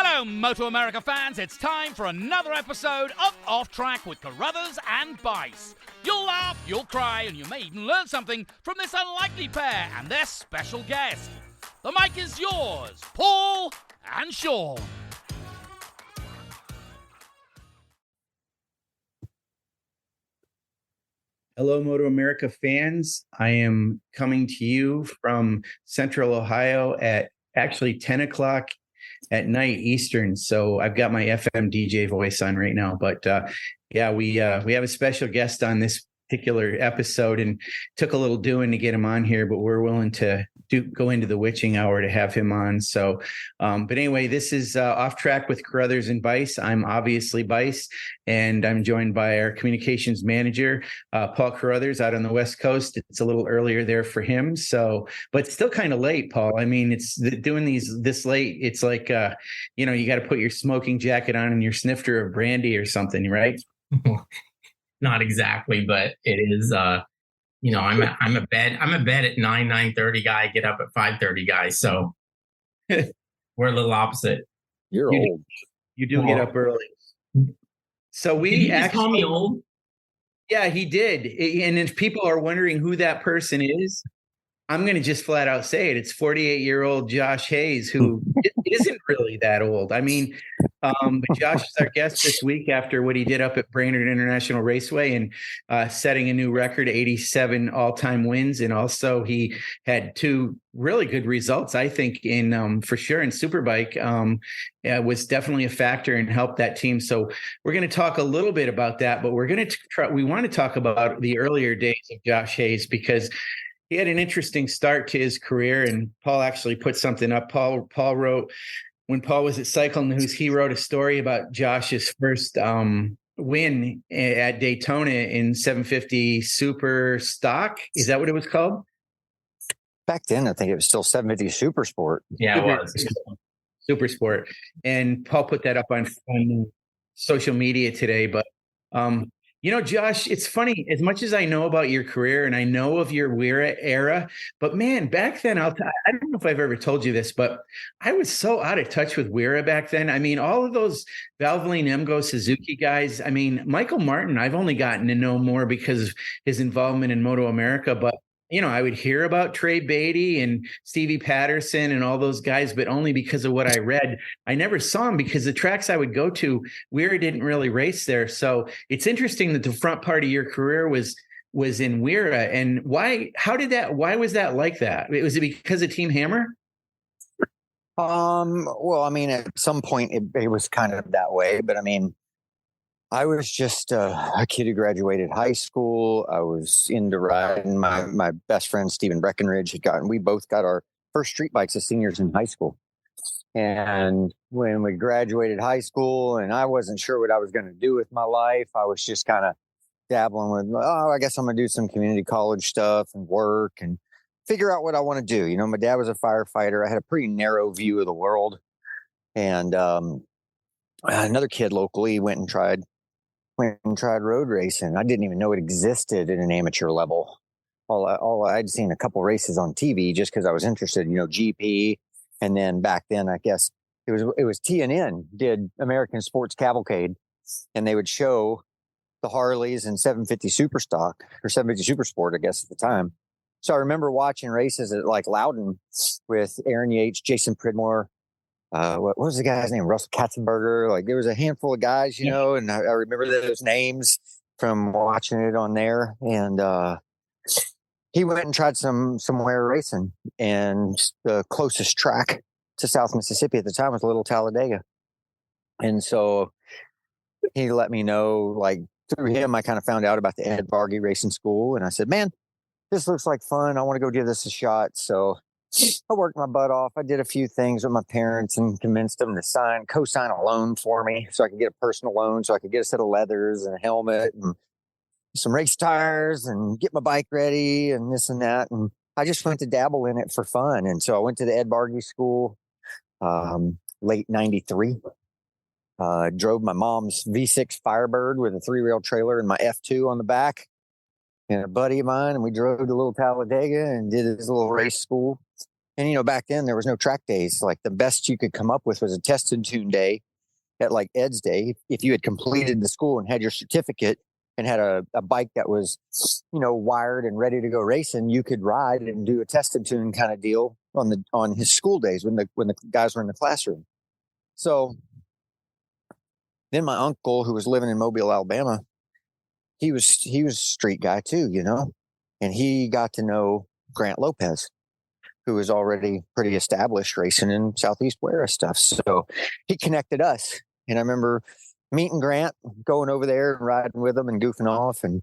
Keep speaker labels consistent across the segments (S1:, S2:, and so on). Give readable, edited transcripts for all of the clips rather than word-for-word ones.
S1: Hello, MotoAmerica fans. It's time for another episode of Off Track with Carruthers and Bice. You'll laugh, you'll cry, and you may even learn something from this unlikely pair and their special guest. The mic is yours, Paul and Sean.
S2: Hello, MotoAmerica fans. I am coming to you from Central Ohio at actually 10 o'clock at night Eastern. So I've got my FM DJ voice on right now. But we have a special guest on this particular episode, and took a little doing to get him on here, but we're willing to go into the witching hour to have him on. So, but anyway, this is Off Track with Carruthers and Bice. I'm obviously Bice, and I'm joined by our communications manager, Paul Carruthers, out on the West Coast. It's a little earlier there for him. So, but still kind of late, Paul. I mean, it's doing these this late. It's like, you got to put your smoking jacket on and your snifter of brandy or something, right?
S3: Not exactly, but it is. I'm a bed at 9:30 guy. Get up at 5:30 guy. So we're a little opposite.
S4: You're old.
S2: You do get up early. So
S3: Did he just call me old?
S2: Yeah, he did. And if people are wondering who that person is, I'm going to just flat out say it. It's 48-year-old Josh Hayes, who isn't really that old. I mean, but Josh is our guest this week after what he did up at Brainerd International Raceway and setting a new record, 87 all-time wins. And also he had two really good results, I think, in for sure in Superbike. Was definitely a factor and helped that team. So we're going to talk a little bit about that, but we want to talk about the earlier days of Josh Hayes, because he had an interesting start to his career, and Paul actually put something up. Paul wrote, when Paul was at Cycle News, he wrote a story about Josh's first win at Daytona in 750 Super Stock. Is that what it was called?
S4: Back then, I think it was still 750 Supersport.
S3: Yeah, it was.
S2: Supersport. And Paul put that up on social media today. But Josh, it's funny, as much as I know about your career and I know of your Wira era, but man, back then, I don't know if I've ever told you this, but I was so out of touch with Wira back then. I mean, all of those Valvoline Emgo Suzuki guys, I mean, Michael Martin, I've only gotten to know more because of his involvement in MotoAmerica, but I would hear about Trey Beatty and Stevie Patterson and all those guys, but only because of what I read. I never saw them because the tracks I would go to, Wira didn't really race there. So it's interesting that the front part of your career was in Wira. And why was that like that? Was it because of Team Hammer?
S4: Well, I mean, at some point it was kind of that way, but I mean, I was just a kid who graduated high school. I was into riding. My best friend, Stephen Breckenridge, we both got our first street bikes as seniors in high school. And when we graduated high school and I wasn't sure what I was going to do with my life, I was just kind of dabbling with, I guess I'm going to do some community college stuff and work and figure out what I want to do. My dad was a firefighter. I had a pretty narrow view of the world. And another kid locally went and tried road racing. I didn't even know it existed at an amateur level. All I'd seen a couple races on TV just because I was interested, GP. And then back then, I guess it was TNN did American Sports Cavalcade, and they would show the Harleys and 750 Superstock or 750 Supersport, I guess at the time. So I remember watching races at like Loudon with Aaron Yates, Jason Pridmore, what was the guy's name? Russell Katzenberger. Like there was a handful of guys, and I remember those names from watching it on there. And he went and tried somewhere racing, and the closest track to South Mississippi at the time was Little Talladega. And so he let me know, like through him, I kind of found out about the Ed Bargy Racing School, and I said, man, this looks like fun. I want to go give this a shot. So I worked my butt off. I did a few things with my parents and convinced them to co-sign a loan for me so I could get a personal loan, so I could get a set of leathers and a helmet and some race tires and get my bike ready and this and that. And I just went to dabble in it for fun. And so I went to the Ed Bargy School, late 93. Drove my mom's V6 Firebird with a 3-rail trailer and my F2 on the back. And a buddy of mine, and we drove to Little Talladega and did his little race school. And, back then there was no track days. Like the best you could come up with was a test and tune day at like Ed's Day. If you had completed the school and had your certificate and had a bike that was, wired and ready to go racing, you could ride and do a test and tune kind of deal on his school days when the guys were in the classroom. So then my uncle, who was living in Mobile, Alabama, he was a street guy too, and he got to know Grant Lopez, who was already pretty established racing in Southeast Wera stuff. So he connected us. And I remember meeting Grant, going over there and riding with him and goofing off and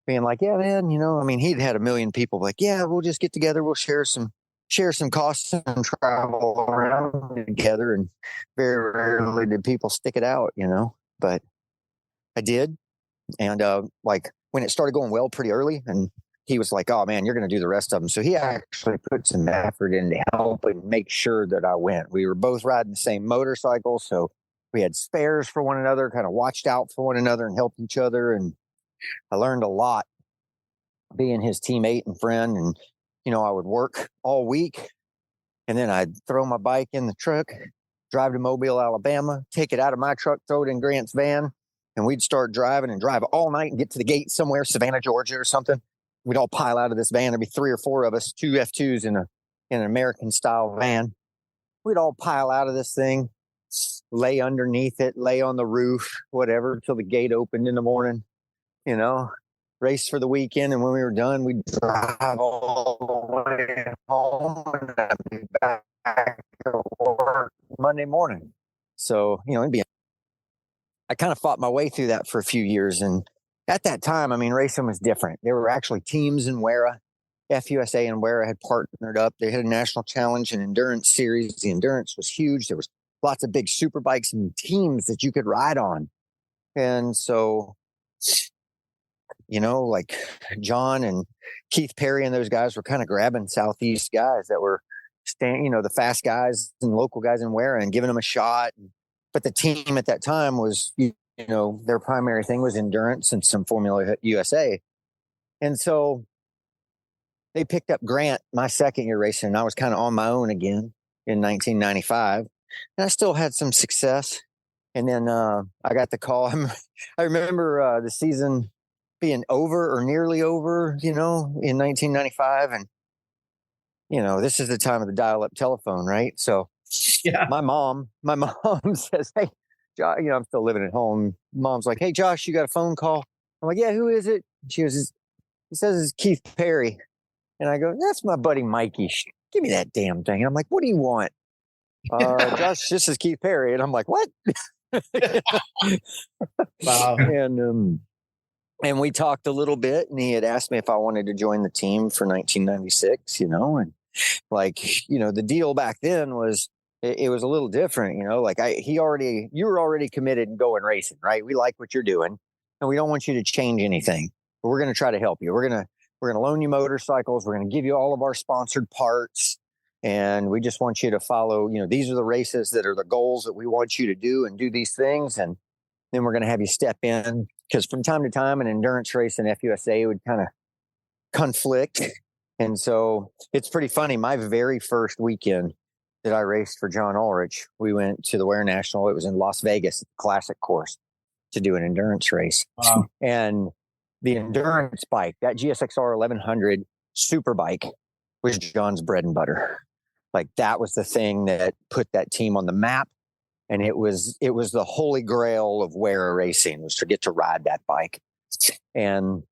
S4: being like, yeah, man, he'd had a million people like, yeah, we'll just get together. We'll share some costs and travel around together. And very rarely did people stick it out, but I did. And when it started going well pretty early, and he was like, oh man, you're going to do the rest of them. So he actually put some effort in to help and make sure that I went. We were both riding the same motorcycle. So we had spares for one another, kind of watched out for one another and helped each other. And I learned a lot being his teammate and friend. And, I would work all week and then I'd throw my bike in the truck, drive to Mobile, Alabama, take it out of my truck, throw it in Grant's van. And we'd start driving and drive all night and get to the gate somewhere, Savannah, Georgia or something. We'd all pile out of this van. There'd be 3 or 4 of us, 2 F2s in an American style van. We'd all pile out of this thing, lay underneath it, lay on the roof, whatever, until the gate opened in the morning, race for the weekend. And when we were done, we'd drive all the way home and I'd be back to work Monday morning. So, I kind of fought my way through that for a few years. And at that time, racing was different. There were actually teams in Wera. FUSA and Wera had partnered up. They had a national challenge and endurance series. The endurance was huge. There was lots of big superbikes and teams that you could ride on. And so, like John and Keith Perry and those guys were kind of grabbing Southeast guys that were the fast guys and local guys in Wera and giving them a shot. But the team at that time was, their primary thing was endurance and some Formula USA. And so they picked up Grant my second year racing, and I was kind of on my own again in 1995. And I still had some success. And then I got the call. I remember the season being over or nearly over, in 1995. And, this is the time of the dial-up telephone, right? So yeah. My mom says, hey, Josh, I'm still living at home. Mom's like, hey, Josh, you got a phone call? I'm like, yeah, who is it? He says it's Keith Perry. And I go, that's my buddy Mikey. Give me that damn thing. And I'm like, what do you want? Josh, this is Keith Perry. And I'm like, what?
S2: Wow.
S4: And we talked a little bit, and he had asked me if I wanted to join the team for 1996, and the deal back then was, it was a little different, you were already committed and going racing, right? We like what you're doing and we don't want you to change anything, but we're going to try to help you. We're going to loan you motorcycles. We're going to give you all of our sponsored parts. And we just want you to follow, these are the races that are the goals that we want you to do and do these things. And then we're going to have you step in, because from time to time, an endurance race in FUSA would kind of conflict. And so it's pretty funny. My very first weekend that I raced for John Ulrich, we went to the Wera National. It was in Las Vegas, classic course, to do an endurance race. Wow. And the endurance bike, that GSXR 1100 Superbike, was John's bread and butter. Like, that was the thing that put that team on the map. And it was the holy grail of Wera racing, was to get to ride that bike. And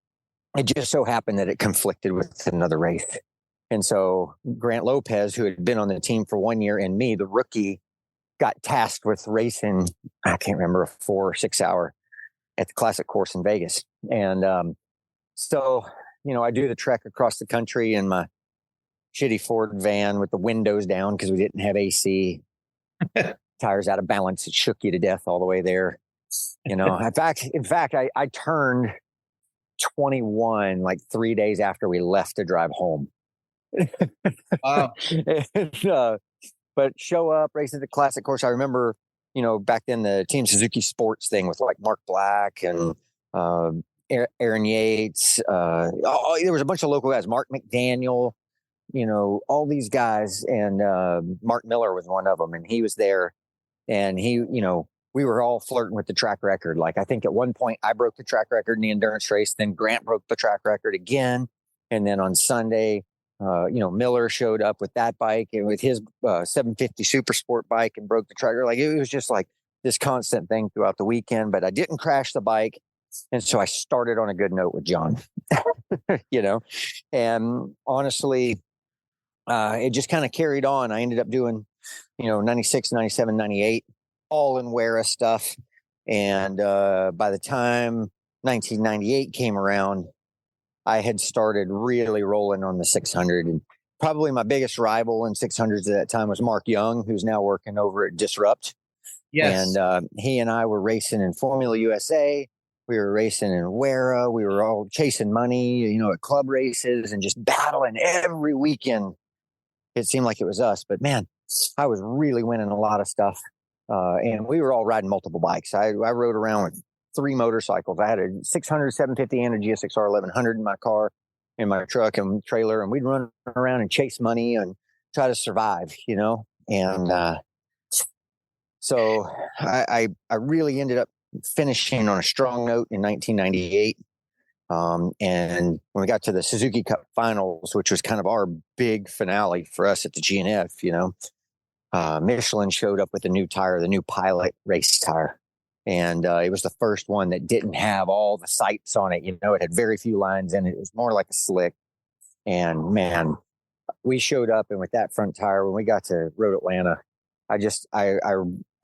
S4: it just so happened that it conflicted with another race. And so Grant Lopez, who had been on the team for 1 year, and me, the rookie, got tasked with racing, I can't remember, a 4 or 6 hour at the classic course in Vegas. And so, I do the trek across the country in my shitty Ford van with the windows down because we didn't have AC. Tires out of balance. It shook you to death all the way there. In fact, I turned 21 like 3 days after we left to drive home. Wow. And, but show up, race at the classic course. I remember, back then the Team Suzuki Sports thing with like Mark Black and Aaron Yates. There was a bunch of local guys, Mark McDaniel, all these guys, and Mark Miller was one of them, and he was there, and we were all flirting with the track record. Like, I think at one point I broke the track record in the endurance race, then Grant broke the track record again. And then on Sunday, Miller showed up with that bike and with his 750 Supersport bike and broke the track record. Like, it was just like this constant thing throughout the weekend, but I didn't crash the bike. And so I started on a good note with John, and honestly, it just kind of carried on. I ended up doing, 96, 97, 98, all in Wera stuff. And by the time 1998 came around, I had started really rolling on the 600. And probably my biggest rival in 600s at that time was Mark Young, who's now working over at Disrupt.
S2: Yes.
S4: And he and I were racing in Formula USA. We were racing in Wera. We were all chasing money, at club races and just battling every weekend. It seemed like it was us, but man, I was really winning a lot of stuff. And we were all riding multiple bikes. I rode around with 3 motorcycles. I had a 600, 750 and a GSXR 1100 in my car, in my truck and trailer. And we'd run around and chase money and try to survive, And so I really ended up finishing on a strong note in 1998. And when we got to the Suzuki Cup finals, which was kind of our big finale for us at the GNF, Michelin showed up with a new tire, the new Pilot race tire. And it was the first one that didn't have all the sights on it. It had very few lines in it. It was more like a slick. And man, we showed up, and with that front tire, when we got to Road Atlanta, I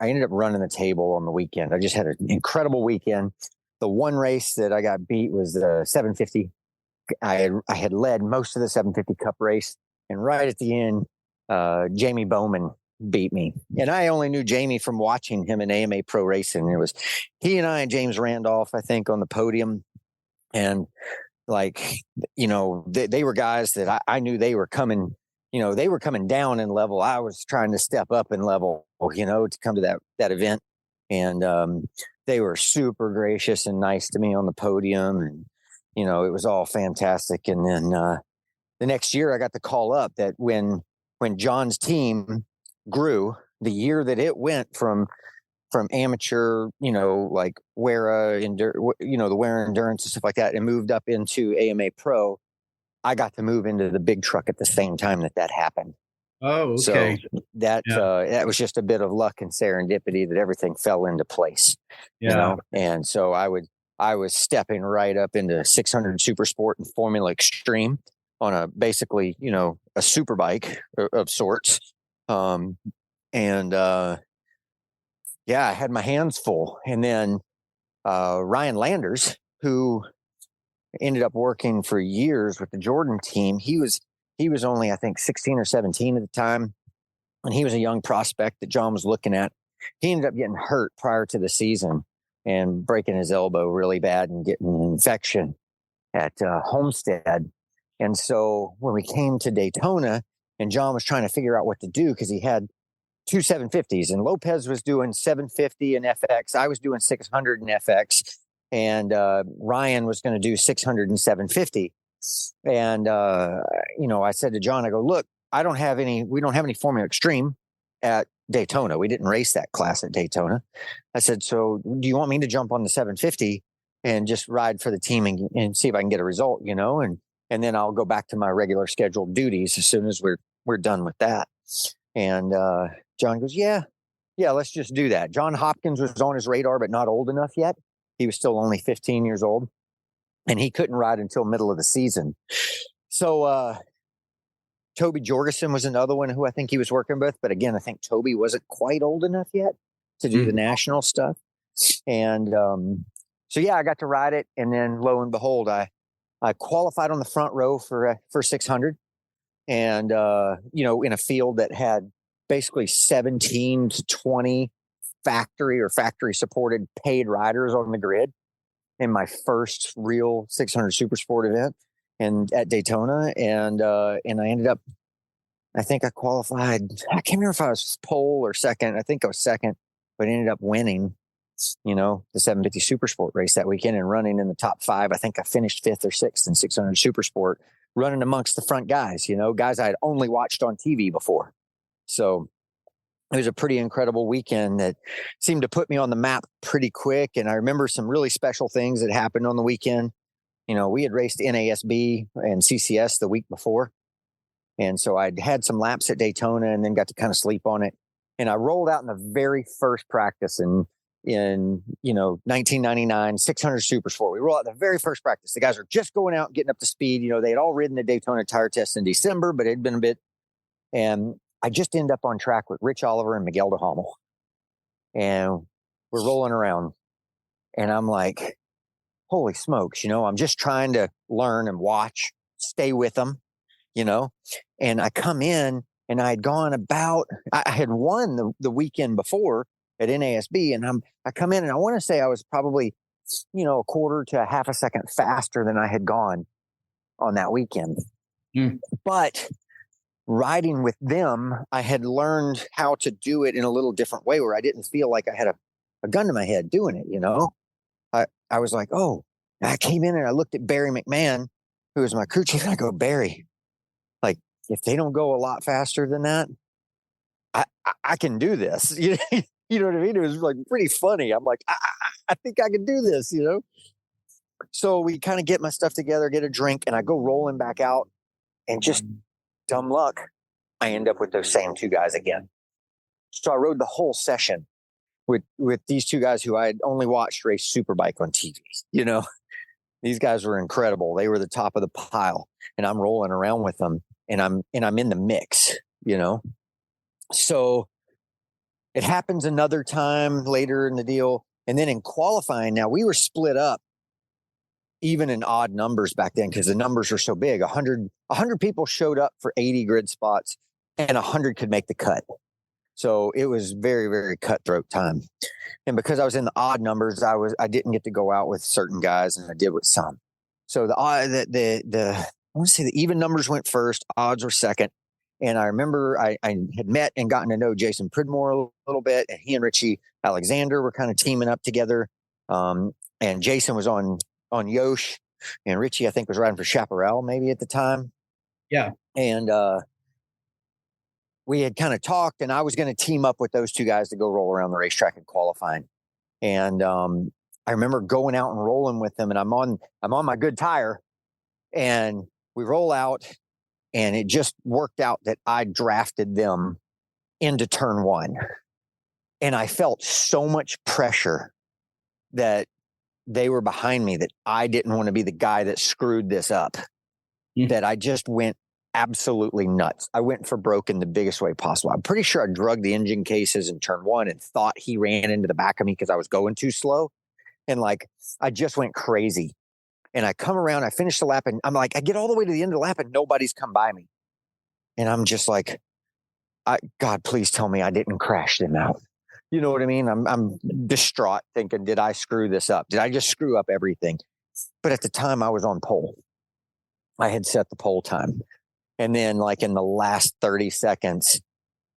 S4: ended up running the table on the weekend. I just had an incredible weekend. The one race that I got beat was the 750. I had led most of the 750 Cup race, and right at the end, Jamie Bowman beat me. And I only knew Jamie from watching him in AMA Pro Racing. It was he and I and James Randolph, I think, on the podium. And they were guys that I knew they were coming. They were coming down in level. I was trying to step up in level, to come to that event. And they were super gracious and nice to me on the podium. And, it was all fantastic. And then the next year I got the call up that when John's team grew, the year that it went from amateur, like Wera, the Wera Endurance and stuff like that, and moved up into AMA Pro, I got to move into the big truck at the same time that happened.
S2: Oh, okay.
S4: So that was just a bit of luck and serendipity that everything fell into place.
S2: Yeah.
S4: And so I was stepping right up into 600 Supersport and Formula Extreme on a basically, a superbike of sorts. I had my hands full. And then Ryan Landers, who ended up working for years with the Jordan team, he was only, I think, 16 or 17 at the time. And he was a young prospect that John was looking at. He ended up getting hurt prior to the season and breaking his elbow really bad and getting an infection at Homestead. And so when we came to Daytona and John was trying to figure out what to do, because he had 2 750s and Lopez was doing 750 and FX. I was doing 600 and FX. And Ryan was going to do 600 and 750. And, I said to John, I go, look, we don't have any Formula Extreme at Daytona. We didn't race that class at Daytona. I said, so do you want me to jump on the 750 and just ride for the team and see if I can get a result, and then I'll go back to my regular scheduled duties as soon as we're done with that. And John goes, yeah, let's just do that. John Hopkins was on his radar, but not old enough yet. He was still only 15 years old, and he couldn't ride until middle of the season. So Toby Jorgensen was another one who I think he was working with. But again, I think Toby wasn't quite old enough yet to do the national stuff. And I got to ride it. And then lo and behold, I qualified on the front row for 600. And, in a field that had basically 17 to 20 factory supported paid riders on the grid in my first real 600 Supersport event and at Daytona. And I ended up, I think I qualified. I can't remember if I was pole or second. I think I was second, but ended up winning, the 750 Supersport race that weekend and running in the top 5. I think I finished 5th or 6th in 600 Supersport running amongst the front guys, guys I had only watched on TV before. So it was a pretty incredible weekend that seemed to put me on the map pretty quick. And I remember some really special things that happened on the weekend. We had raced NASB and CCS the week before. And so I'd had some laps at Daytona and then got to kind of sleep on it. And I rolled out in the very first practice in 1999, 600 Supersport. We rolled out the very first practice. The guys were just going out, getting up to speed. They had all ridden the Daytona tire test in December, but it had been a bit. And I just ended up on track with Rich Oliver and Miguel de Hamel. And we're rolling around. And I'm like, holy smokes, I'm just trying to learn and watch, stay with them, And I come in and I had gone I had won the weekend before at NASB. And I come in and I want to say I was probably, a quarter to a half a second faster than I had gone on that weekend. But riding with them, I had learned how to do it in a little different way where I didn't feel like I had a gun to my head doing it, I was like, oh, I came in and I looked at Barry McMahon, who was my crew chief, and I go, Barry, like, if they don't go a lot faster than that, I can do this. You know what I mean? It was like pretty funny. I'm like, I think I can do this, So we kind of get my stuff together, get a drink, and I go rolling back out, and just dumb luck, I end up with those same two guys again. So I rode the whole session with these two guys who I had only watched race Superbike on TV. These guys were incredible. They were the top of the pile, and I'm rolling around with them, and I'm in the mix. So it happens another time later in the deal, and then in qualifying, now we were split up even in odd numbers back then because the numbers were so big. 100 people showed up for 80 grid spots, and 100 could make the cut. So it was very, very cutthroat time. And because I was in the odd numbers, I didn't get to go out with certain guys, and I did with some. So I want to say the even numbers went first, odds were second. And I remember I had met and gotten to know Jason Pridmore a little bit, and he and Richie Alexander were kind of teaming up together. And Jason was on Yosh, and Richie, I think, was riding for Chaparral maybe at the time.
S2: Yeah.
S4: And we had kind of talked, and I was going to team up with those two guys to go roll around the racetrack and qualifying. And I remember going out and rolling with them, and I'm on my good tire, and we roll out, and it just worked out that I drafted them into turn one. And I felt so much pressure that they were behind me that I didn't want to be the guy that screwed this up, that I just went absolutely nuts. I went for broke in the biggest way possible. I'm pretty sure I drugged the engine cases in turn one and thought he ran into the back of me because I was going too slow. And I just went crazy. And I come around, I finish the lap, and I'm like, I get all the way to the end of the lap and nobody's come by me. And I'm just like, God, please tell me I didn't crash them out. You know what I mean? I'm distraught thinking, did I screw this up? Did I just screw up everything? But at the time I was on pole. I had set the pole time. And then in the last 30 seconds,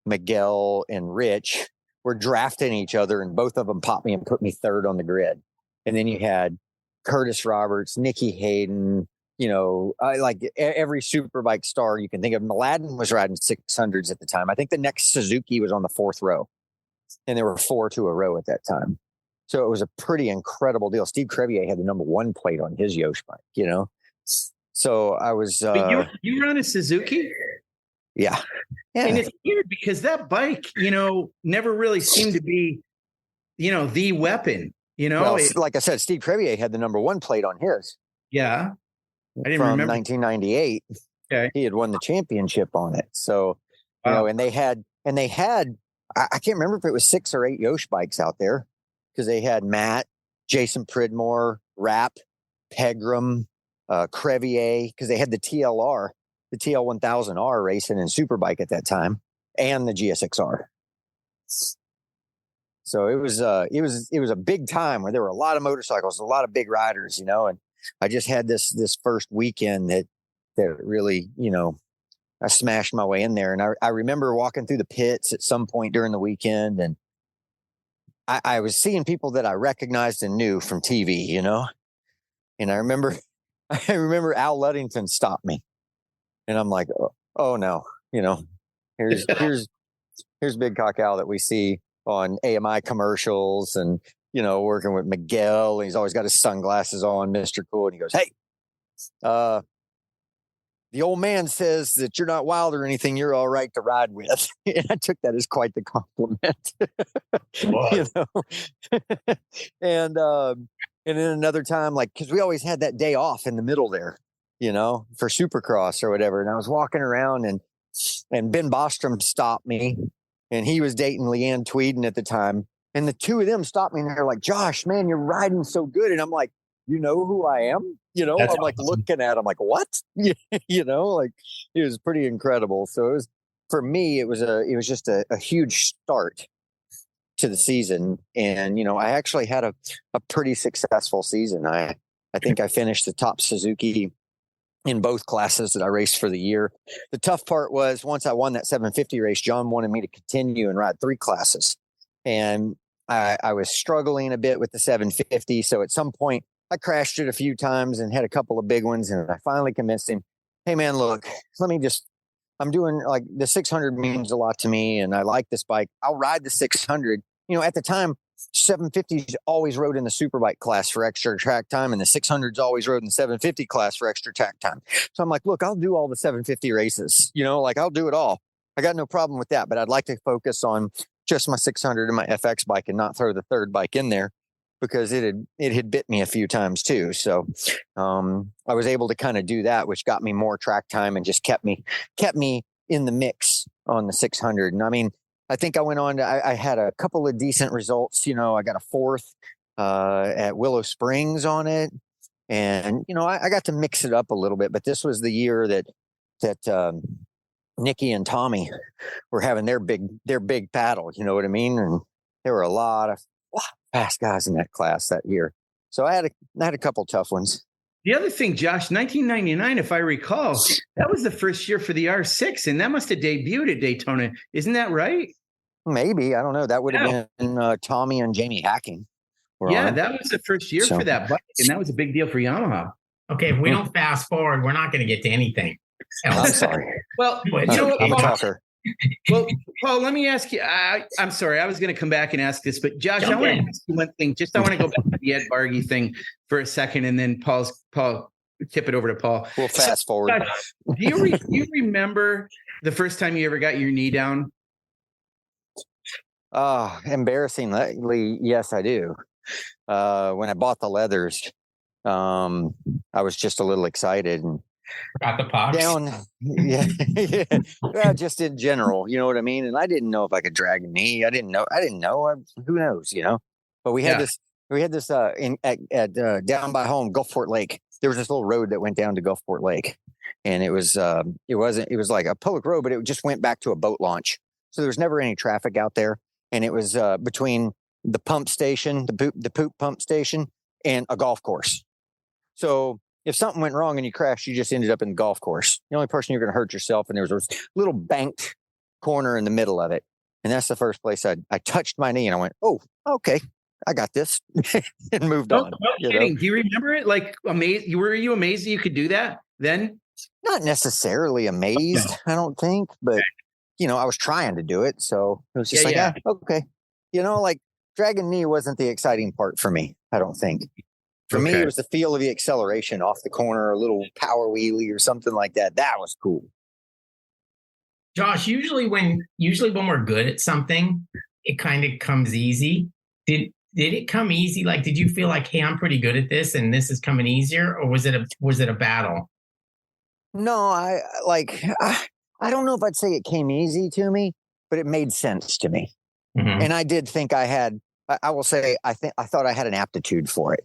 S4: Miguel and Rich were drafting each other, and both of them popped me and put me third on the grid. And then you had Curtis Roberts, Nikki Hayden, every Superbike star you can think of. Mladen was riding 600s at the time. I think the next Suzuki was on the fourth row, and there were 4 to a row at that time. So it was a pretty incredible deal. Steve Crevier had the number 1 plate on his Yosh bike, So I was.
S2: You were on a Suzuki?
S4: Yeah.
S2: And it's weird because that bike, never really seemed to be, the weapon.
S4: Well, like I said, Steve Crevier had the number 1 plate on his.
S2: Yeah. I didn't
S4: from
S2: remember.
S4: 1998.
S2: Okay.
S4: He had won the championship on it. So,
S2: Wow.
S4: and they had, I can't remember if it was 6 or 8 Yosh bikes out there because they had Matt, Jason Pridmore, Rapp, Pegram, Crevier, because they had the TLR, the TL1000R racing in Superbike at that time, and the GSXR. So it was a big time where there were a lot of motorcycles, a lot of big riders, and I just had this first weekend that really, I smashed my way in there. And I remember walking through the pits at some point during the weekend, and I was seeing people that I recognized and knew from TV, and I remember Al Ludington stopped me. And I'm like, oh no, here's Big Cock Al that we see on AMI commercials and, working with Miguel, and he's always got his sunglasses on, Mr. Cool. And he goes, hey, the old man says that you're not wild or anything. You're all right to ride with. And I took that as quite the compliment. And then another time, like, cause we always had that day off in the middle there, for Supercross or whatever. And I was walking around and Ben Bostrom stopped me, and he was dating Leanne Tweeden at the time. And the two of them stopped me and they're like, Josh, man, you're riding so good. And I'm like, you know who I am? I'm
S3: awesome.
S4: like looking at him like, what? Like it was pretty incredible. So for me, it was just a huge start to the season. And, I actually had a pretty successful season. I think I finished the top Suzuki in both classes that I raced for the year. The tough part was once I won that 750 race, John wanted me to continue and ride 3 classes. And I was struggling a bit with the 750. So at some point I crashed it a few times and had a couple of big ones. And I finally convinced him, hey man, look, I'm doing like the 600 means a lot to me. And I like this bike. I'll ride the 600. At the time, 750s always rode in the Superbike class for extra track time, and the 600s always rode in the 750 class for extra track time. So I'm like, look, I'll do all the 750 races, I'll do it all. I got no problem with that, but I'd like to focus on just my 600 and my FX bike and not throw the third bike in there because it had bit me a few times too. So I was able to kind of do that, which got me more track time and just kept me in the mix on the 600. And I mean, I think I went on to, I had a couple of decent results. I got a 4th at Willow Springs on it. And, I got to mix it up a little bit, but this was the year that Nikki and Tommy were having their big battle. You know what I mean? And there were a lot of fast guys in that class that year. So I had a couple tough ones.
S2: The other thing, Josh, 1999, if I recall, that was the first year for the R6, and that must have debuted at Daytona. Isn't that right?
S4: Maybe. I don't know. That would have been Tommy and Jamie Hacking.
S2: Yeah, that was the first year for that bike, and that was a big deal for Yamaha.
S3: Okay, if we don't fast forward, we're not going to get to anything else.
S4: I'm sorry.
S2: Well,
S4: I'm a talker.
S2: Well, Paul, let me ask you. I'm sorry. I was going to come back and ask this, but Josh, I want to ask you one thing. I want to go back to the Ed Bargy thing for a second, and then Paul, tip it over to Paul.
S4: We'll fast forward.
S2: Do you remember the first time you ever got your knee down?
S4: Embarrassingly, yes, I do. When I bought the leathers, I was just a little excited and
S3: got the pops
S4: down. Yeah. Well, just in general, you know what I mean? And I didn't know if I could drag a knee. I didn't know. Who knows, but we had this down by home, Gulfport Lake. There was this little road that went down to Gulfport Lake, and it was like a public road, but it just went back to a boat launch. So there was never any traffic out there. And it was between the pump station, the poop pump station, and a golf course. So if something went wrong and you crashed, you just ended up in the golf course. The only person you're going to hurt yourself, and there was this little banked corner in the middle of it. And that's the first place I touched my knee, and I went, oh, okay, I got this, and moved on.
S2: No kidding. Do you remember it? Like, amazed? Were you amazed that you could do that then?
S4: Not necessarily amazed, I don't think, but I was trying to do it. So it was just okay. Like dragging knee wasn't the exciting part for me, I don't think. For me, it was the feel of the acceleration off the corner, a little power wheelie or something like that. That was cool.
S3: Josh, usually when we're good at something, it kind of comes easy. Did it come easy? Like, did you feel like, hey, I'm pretty good at this and this is coming easier? Or was it a battle?
S4: No, I don't know if I'd say it came easy to me, but it made sense to me. Mm-hmm. And I did think I will say, I thought I had an aptitude for it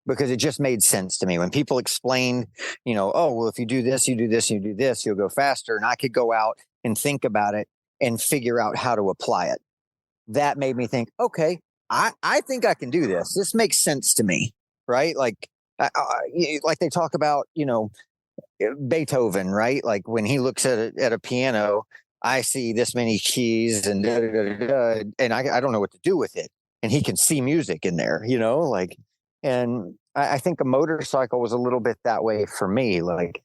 S4: because it just made sense to me. When people explained, oh, well, if you do this, you do this, you do this, you'll go faster. And I could go out and think about it and figure out how to apply it. That made me think, okay, I think I can do this. This makes sense to me, right? Like they talk about, Beethoven, right? Like when he looks at a piano, I see this many keys and and I don't know what to do with it. And he can see music in there, and I think a motorcycle was a little bit that way for me. Like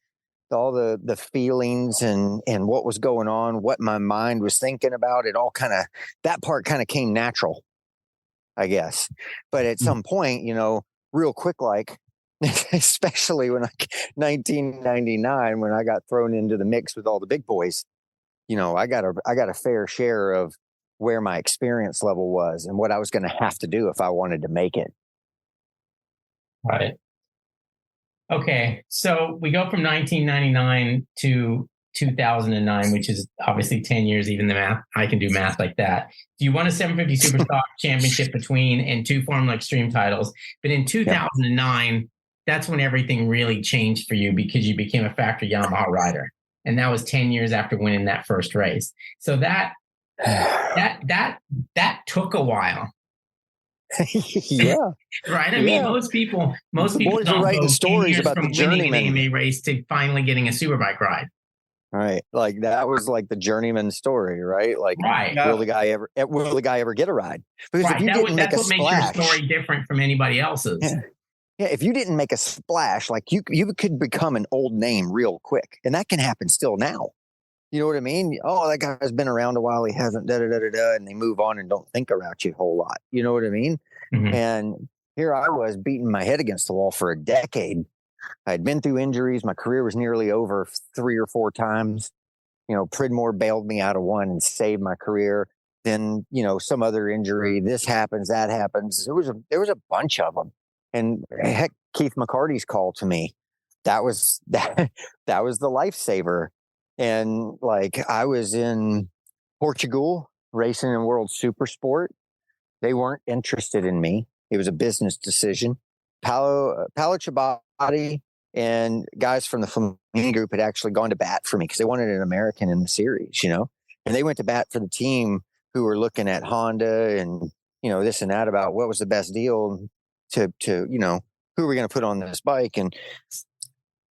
S4: the feelings and what was going on, what my mind was thinking about, it all that part came natural, I guess. But at some point, real quick, like, especially when 1999, when I got thrown into the mix with all the big boys, I got a fair share of where my experience level was and what I was going to have to do if I wanted to make it.
S3: Right. Okay. So we go from 1999 to 2009, which is obviously 10 years, even the math. I can do math like that. You won a 750 Superstock championship between and 2 Formula Extreme titles. But in 2009, that's when everything really changed for you because you became a factory Yamaha rider. And that was 10 years after winning that first race. So that took a while.
S4: Yeah.
S3: Right. I mean, most people
S4: boys are writing stories about the journeyman
S3: AMA race to finally getting a Superbike ride.
S4: Right. Like that was like the journeyman story, right? Like, will the guy ever get a ride? Because if you didn't make a splash,
S3: makes your story different from anybody else's.
S4: Yeah. If you didn't make a splash, like you could become an old name real quick. And that can happen still now. You know what I mean? Oh, that guy's been around a while. He hasn't and they move on and don't think about you a whole lot. You know what I mean? Mm-hmm. And here I was beating my head against the wall for a decade. I'd been through injuries. My career was nearly over 3 or 4 times. Pridmore bailed me out of one and saved my career. Then, some other injury, this happens, that happens. There was a bunch of them. And heck, Keith McCarty's call to me, that was the lifesaver. And like I was in Portugal racing in World Supersport. They weren't interested in me. It was a business decision. Paolo Ciabatti and guys from the Flamini Group had actually gone to bat for me because they wanted an American in the series, and they went to bat for the team who were looking at Honda and, this and that about what was the best deal to who are we going to put on this bike.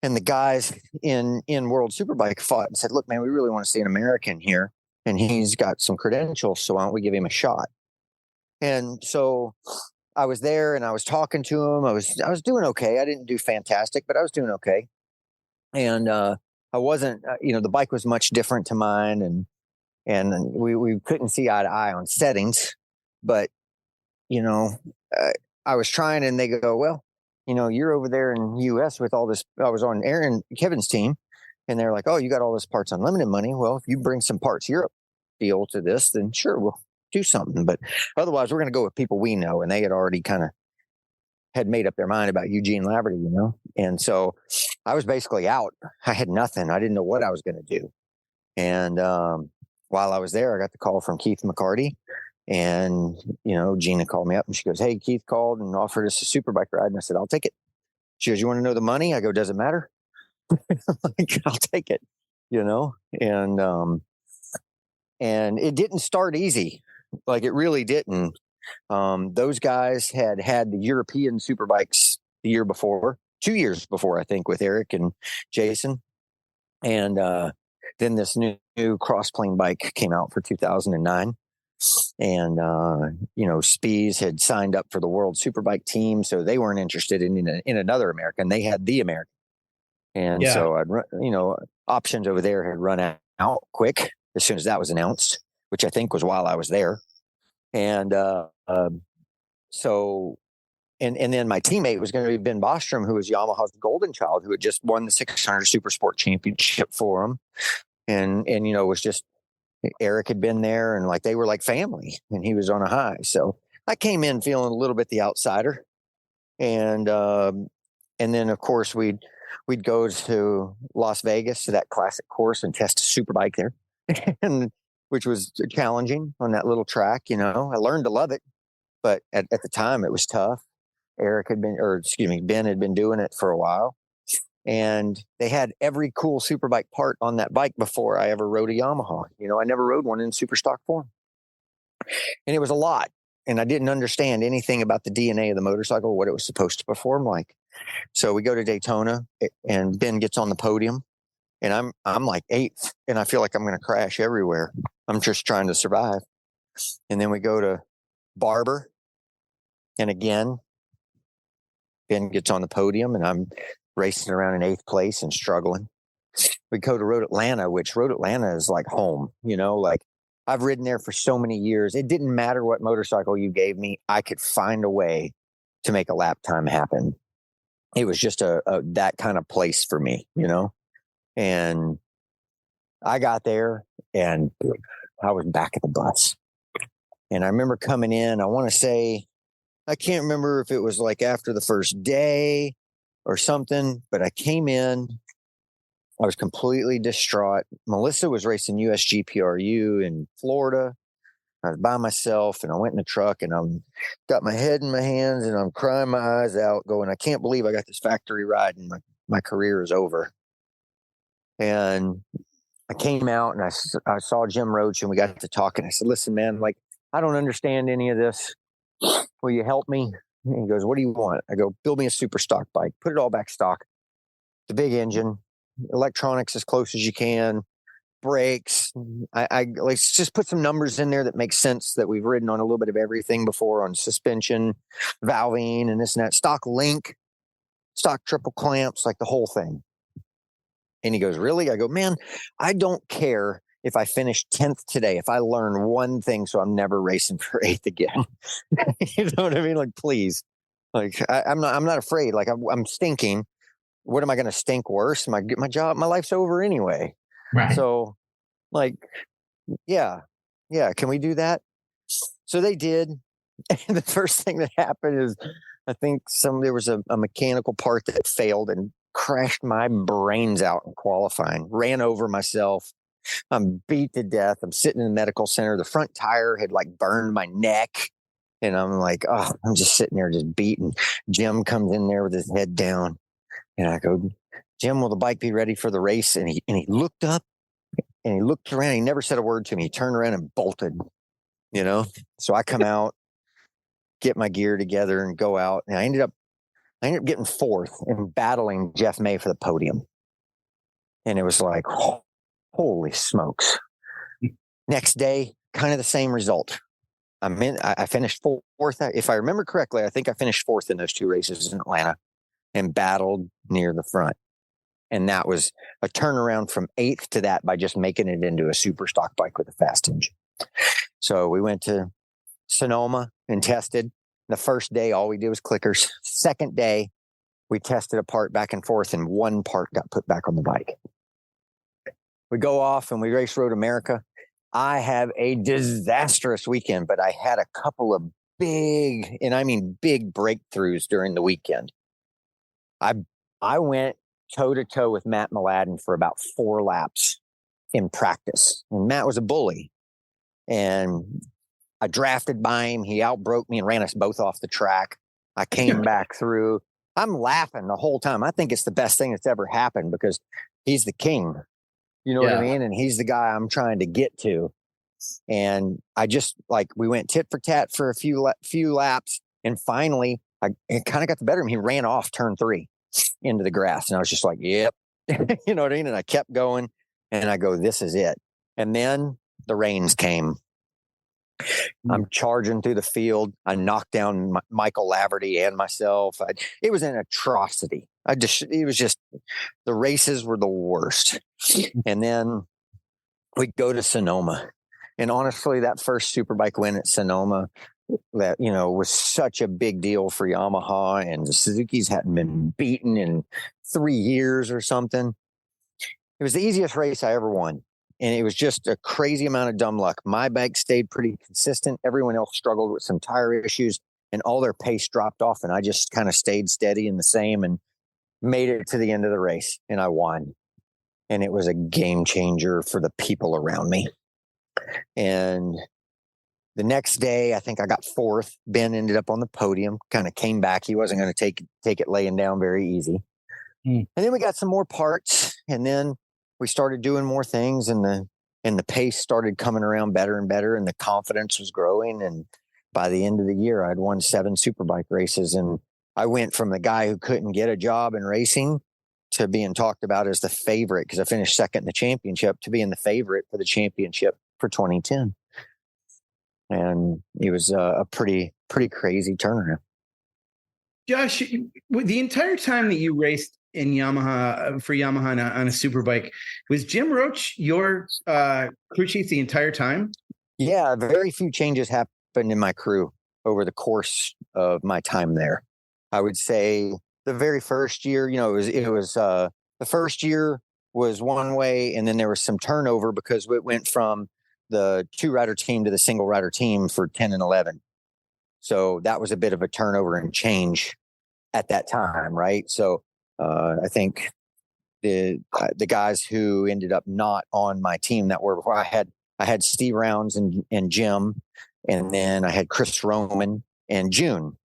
S4: And the guys in World Superbike fought and said, look, man, we really want to see an American here. And he's got some credentials. So why don't we give him a shot? And so I was there and I was talking to him. I was doing okay. I didn't do fantastic, but I was doing okay. And I wasn't, the bike was much different to mine. And we couldn't see eye to eye on settings. But, I was trying and they go, well, you're over there in the U.S. with all this. I was on Aaron Kevin's team, and they're like, oh, you got all this Parts Unlimited money. Well, if you bring some Parts Europe deal to this, then sure, we'll do something. But otherwise, we're going to go with people we know. And they had already had made up their mind about Eugene Laverty, And so I was basically out. I had nothing. I didn't know what I was going to do. And while I was there, I got the call from Keith McCarty. And, Gina called me up and she goes, hey, Keith called and offered us a Superbike ride. And I said, I'll take it. She goes, you want to know the money? I go, does it matter? I'll take it, and it didn't start easy. Like it really didn't. Those guys had the European Superbikes the year before, 2 years before, I think, with Eric and Jason. And then this new cross-plane bike came out for 2009. And, Spies had signed up for the World Superbike team, so they weren't interested in another American. They had the American. And so I'd run, options over there had run out quick as soon as that was announced, which I think was while I was there. And so then my teammate was going to be Ben Bostrom, who was Yamaha's golden child, who had just won the 600 Supersport championship for him. And was just, Eric had been there and like they were like family and he was on a high. So I came in feeling a little bit the outsider. And then of course we'd go to Las Vegas to that classic course and test a Superbike there, and which was challenging on that little track. I learned to love it, but at the time it was tough. Ben had been doing it for a while. And they had every cool Superbike part on that bike before I ever rode a Yamaha. I never rode one in super stock form. And it was a lot. And I didn't understand anything about the DNA of the motorcycle, what it was supposed to perform like. So we go to Daytona and Ben gets on the podium and I'm like 8th and I feel like I'm going to crash everywhere. I'm just trying to survive. And then we go to Barber. And again, Ben gets on the podium and I'm racing around in 8th place and struggling. we go to Road Atlanta, which Road Atlanta is like home, like I've ridden there for so many years. It didn't matter what motorcycle you gave me. I could find a way to make a lap time happen. It was just a that kind of place for me, and I got there and I was back at the bus. And I remember coming in, I want to say, I can't remember if it was like after the first day or something, but I came in, I was completely distraught. Melissa was racing USGPRU in Florida. I was by myself and I went in the truck and I'm got my head in my hands and I'm crying my eyes out going, I can't believe I got this factory ride and my career is over. And I came out and I saw Jim Roach and we got to talking. I said, listen, man, like, I don't understand any of this. Will you help me? And he goes, what do you want? I go, build me a super stock bike, put it all back stock, the big engine, electronics as close as you can, brakes. I let's just put some numbers in there that make sense, that we've ridden on a little bit of everything before, on suspension, valving, and this and that, stock link, stock triple clamps, like the whole thing. And he goes, really? I go, man, I don't care if I finish 10th today, if I learn one thing so I'm never racing for 8th again. You know what I mean? Like, please. Like, I'm not afraid. Like, I'm stinking. What am I going to stink worse? My job, my life's over anyway.
S3: Right.
S4: So, like, yeah. Can we do that? So they did. And the first thing that happened is, I think there was a mechanical part that failed and crashed my brains out in qualifying. Ran over myself. I'm beat to death. I'm sitting in the medical center. The front tire had like burned my neck. And I'm like, oh, I'm just sitting there just beaten. Jim comes in there with his head down. And I go, Jim, will the bike be ready for the race? And he looked up and he looked around. He never said a word to me. He turned around and bolted, So I come out, get my gear together and go out. And I ended up getting 4th and battling Jeff May for the podium. And it was like, holy smokes. Next day, kind of the same result. I finished 4th. If I remember correctly, I think I finished 4th in those 2 races in Atlanta and battled near the front. And that was a turnaround from 8th to that by just making it into a super stock bike with a fast engine. So we went to Sonoma and tested. The first day, all we did was clickers. Second day, we tested a part back and forth and one part got put back on the bike. We go off and we race Road America. I have a disastrous weekend, but I had a couple of big, and I mean big breakthroughs during the weekend. I went toe-to-toe with Matt Mladen for about 4 laps in practice. And Matt was a bully. And I drafted by him. He outbroke me and ran us both off the track. I came back through. I'm laughing the whole time. I think it's the best thing that's ever happened because he's the king. You know what I mean? And he's the guy I'm trying to get to. And I just we went tit for tat for a few laps. And finally, it kind of got the better of him. He ran off turn 3 into the grass. And I was just like, yep. You know what I mean? And I kept going and I go, this is it. And then the rains came. I'm charging through the field. I knocked down Michael Laverty and myself. It was an atrocity. It was just, the races were the worst. And then we go to Sonoma. And honestly, that first Superbike win at Sonoma, that, was such a big deal for Yamaha, and the Suzuki's hadn't been beaten in 3 years or something. It was the easiest race I ever won. And it was just a crazy amount of dumb luck. My bike stayed pretty consistent. Everyone else struggled with some tire issues and all their pace dropped off. And I just kind of stayed steady and the same and made it to the end of the race. And I won. And it was a game changer for the people around me. And the next day, I think I got 4th. Ben ended up on the podium, kind of came back. He wasn't going to take it laying down very easy. And then we got some more parts. And then we started doing more things, and the pace started coming around better and better, and the confidence was growing. And by the end of the year, I'd won 7 Superbike races. And I went from the guy who couldn't get a job in racing to being talked about as the favorite, because I finished 2nd in the championship, to being the favorite for the championship for 2010. And it was a pretty crazy turnaround.
S2: Josh, the entire time that you raced in Yamaha for Yamaha on a Superbike. Was Jim Roach your crew chief the entire time?
S4: Yeah, very few changes happened in my crew over the course of my time there. I would say the very first year, it was the first year was one way, and then there was some turnover because it went from the 2-rider team to the single rider team for 10 and 11. So that was a bit of a turnover and change at that time, right? So I think the guys who ended up not on my team that were before, I had Steve Rounds and Jim, and then I had Chris Roman and June,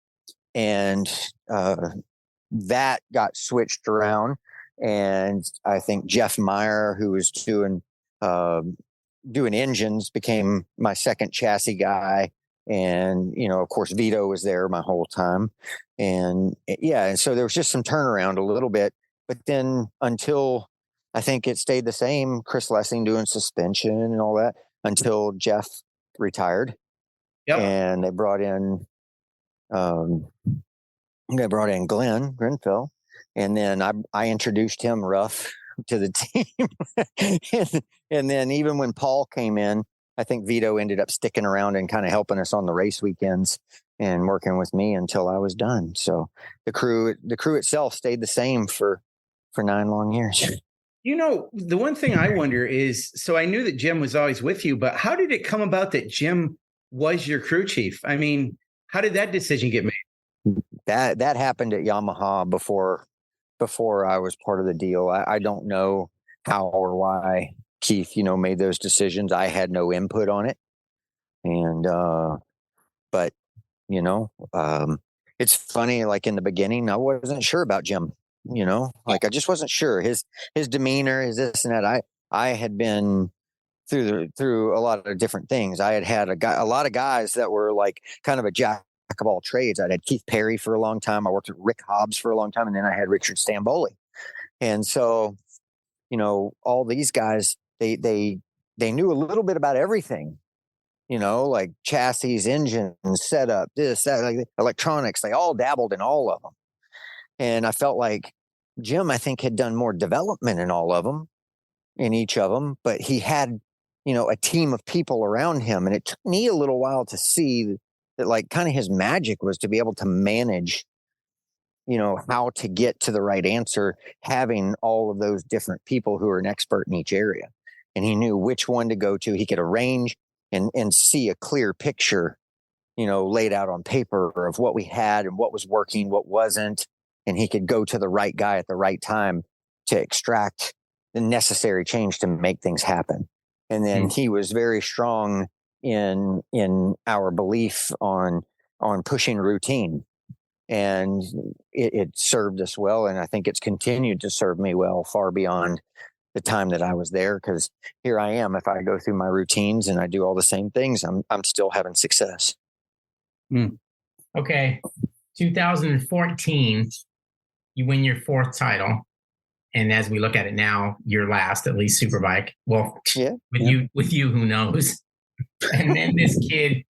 S4: and that got switched around. And I think Jeff Meyer, who was doing engines, became my second chassis guy. And, of course, Vito was there my whole time. And so there was just some turnaround a little bit. But then until I think it stayed the same, Chris Lessing doing suspension and all that until Jeff retired. Yep. And they brought in Glenn Grenfell. And then I introduced him rough to the team. and then even when Paul came in, I think Vito ended up sticking around and kind of helping us on the race weekends and working with me until I was done. So the crew itself stayed the same for 9 long years.
S2: The one thing I wonder is, so I knew that Jim was always with you, but how did it come about that Jim was your crew chief? I mean, how did that decision get made?
S4: That happened at Yamaha before I was part of the deal. I don't know how or why Keith, made those decisions. I had no input on it. And, but, it's funny, like in the beginning, I wasn't sure about Jim, I just wasn't sure. His demeanor, his this and that. I had been through a lot of different things. I had a lot of guys that were like kind of a jack of all trades. I had Keith Perry for a long time. I worked with Rick Hobbs for a long time. And then I had Richard Stamboli. And so, all these guys, they knew a little bit about everything, like chassis, engines, setup, this, that, like electronics. They all dabbled in all of them. And I felt like Jim, I think, had done more development in all of them, in each of them, but he had, a team of people around him. And it took me a little while to see that, like, kind of his magic was to be able to manage, how to get to the right answer, having all of those different people who are an expert in each area. And he knew which one to go to. He could arrange and see a clear picture, laid out on paper of what we had and what was working, what wasn't. And he could go to the right guy at the right time to extract the necessary change to make things happen. And then he was very strong in our belief on pushing routine. And it served us well. And I think it's continued to serve me well far beyond the time that I was there, because here I am. If I go through my routines and I do all the same things, I'm still having success.
S3: Okay. 2014, you win your 4th title. And as we look at it now, your last, at least Superbike. Well, with you, who knows? And then this kid,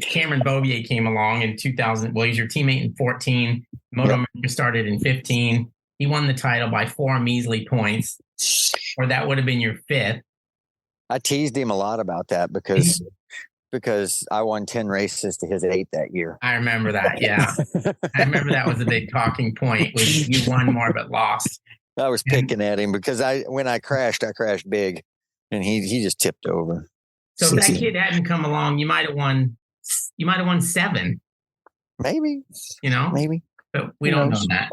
S3: Cameron Bovier, came along in 2000. Well, he's your teammate in 14. MotoAmerica started in 15. He won the title by 4 measly points, or that would have been your 5th.
S4: I teased him a lot about that because I won 10 races to his 8 that year.
S3: I remember that. Yeah. I remember that was a big talking point. You won more but lost.
S4: I was picking at him because when I crashed big, and he just tipped over.
S3: So if that kid hadn't come along, you might have won 7.
S4: Maybe. Maybe.
S3: But we don't know that.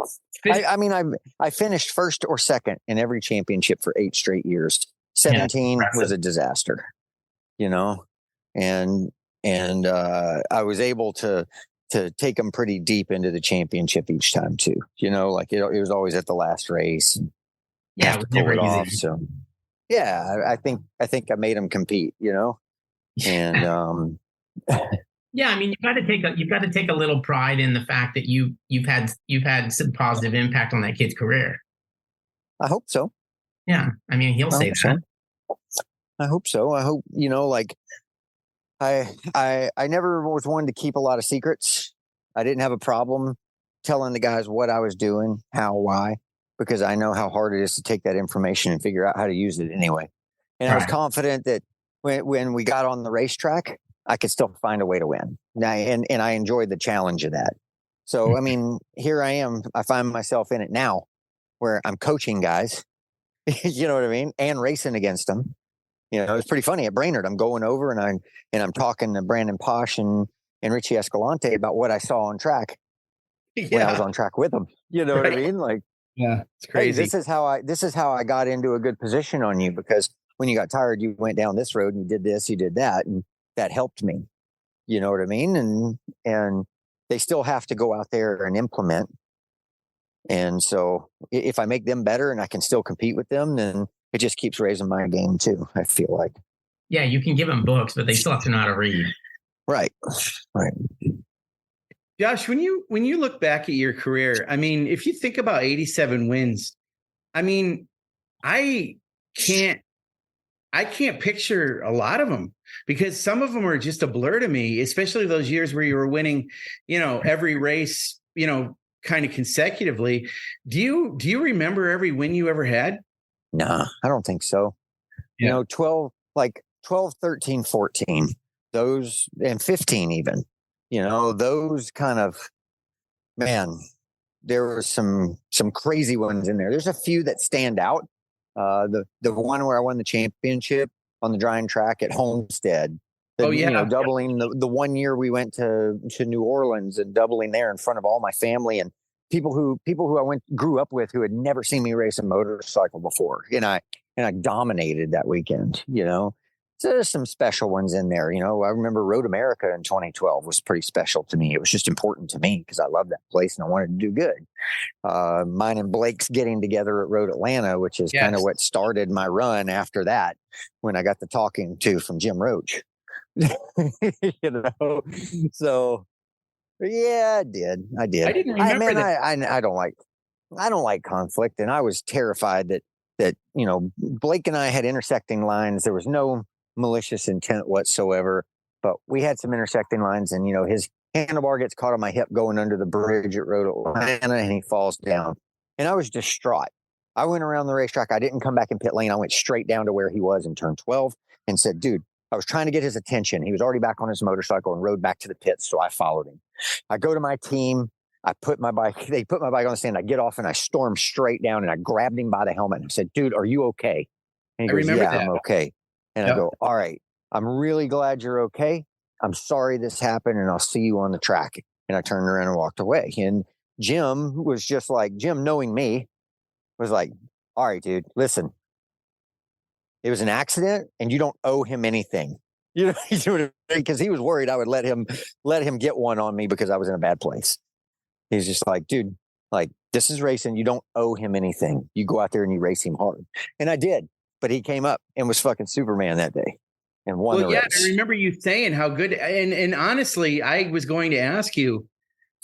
S4: I finished 1st or 2nd in every championship for 8 straight years. 17 was a disaster, and I was able to take them pretty deep into the championship each time too. Like it was always at the last race.
S3: Yeah, it was never easy.
S4: Off, so yeah, I think I made them compete. And
S3: yeah, I mean, you've got to take a little pride in the fact that you've had some positive impact on that kid's career.
S4: I hope so.
S3: Yeah, I mean, he'll say that.
S4: I hope so. I hope like. I never was one to keep a lot of secrets. I didn't have a problem telling the guys what I was doing, how, why, because I know how hard it is to take that information and figure out how to use it anyway. And I was confident that when we got on the racetrack, I could still find a way to win. And I enjoyed the challenge of that. So, I mean, here I am. I find myself in it now where I'm coaching guys, you know what I mean? And racing against them. You know, it's pretty funny at Brainerd. I'm going over and I'm talking to Brandon Posh and Richie Escalante about what I saw on track when I was on track with them. You know what I mean? Like,
S2: yeah, it's crazy.
S4: Hey, this is how I got into a good position on you, because when you got tired, you went down this road and you did this, you did that, and that helped me. You know what I mean? And they still have to go out there and implement. And so if I make them better and I can still compete with them, then it just keeps raising my game too, I feel like.
S3: Yeah, you can give them books, but they still have to know how to read.
S4: Right.
S2: Josh, when you look back at your career, I mean, if you think about 87 wins, I mean, I can't picture a lot of them, because some of them are just a blur to me, especially those years where you were winning, every race, kind of consecutively. Do you remember every win you ever had?
S4: Nah, I don't think so. Yeah. 12, 13, 14, those, and 15 even, those kind of, man, there were some crazy ones in there. There's a few that stand out. The one where I won the championship on the drying track at Homestead. Doubling the 1 year we went to New Orleans and doubling there in front of all my family and people who I grew up with who had never seen me race a motorcycle before. And I dominated that weekend, So there's some special ones in there. I remember MotoAmerica in 2012 was pretty special to me. It was just important to me because I love that place and I wanted to do good. Mine and Blake's getting together at Road Atlanta, which is kind of what started my run after that, when I got the talking to from Jim Roach. So yeah, I did.
S2: I didn't remember that.
S4: I don't like conflict, and I was terrified that Blake and I had intersecting lines. There was no malicious intent whatsoever, but we had some intersecting lines, and his handlebar gets caught on my hip going under the bridge at Road Atlanta, and he falls down, and I was distraught. I went around the racetrack. I didn't come back in pit lane. I went straight down to where he was in turn 12 and said, dude, I was trying to get his attention. He was already back on his motorcycle and rode back to the pits. So I followed him. I go to my team. They put my bike on the stand. I get off and I storm straight down and I grabbed him by the helmet and I said, dude, are you okay? And he goes, yeah, I'm okay. And I go, all right, I'm really glad you're okay. I'm sorry this happened and I'll see you on the track. And I turned around and walked away. And Jim was just like, Jim, knowing me, was like, all right, dude, listen. It was an accident and you don't owe him anything. Because he was worried I would let him get one on me because I was in a bad place. He's just like, dude, this is racing. You don't owe him anything. You go out there and you race him hard. And I did, but he came up and was fucking Superman that day and won the race.
S2: I remember you saying how good, and honestly, I was going to ask you,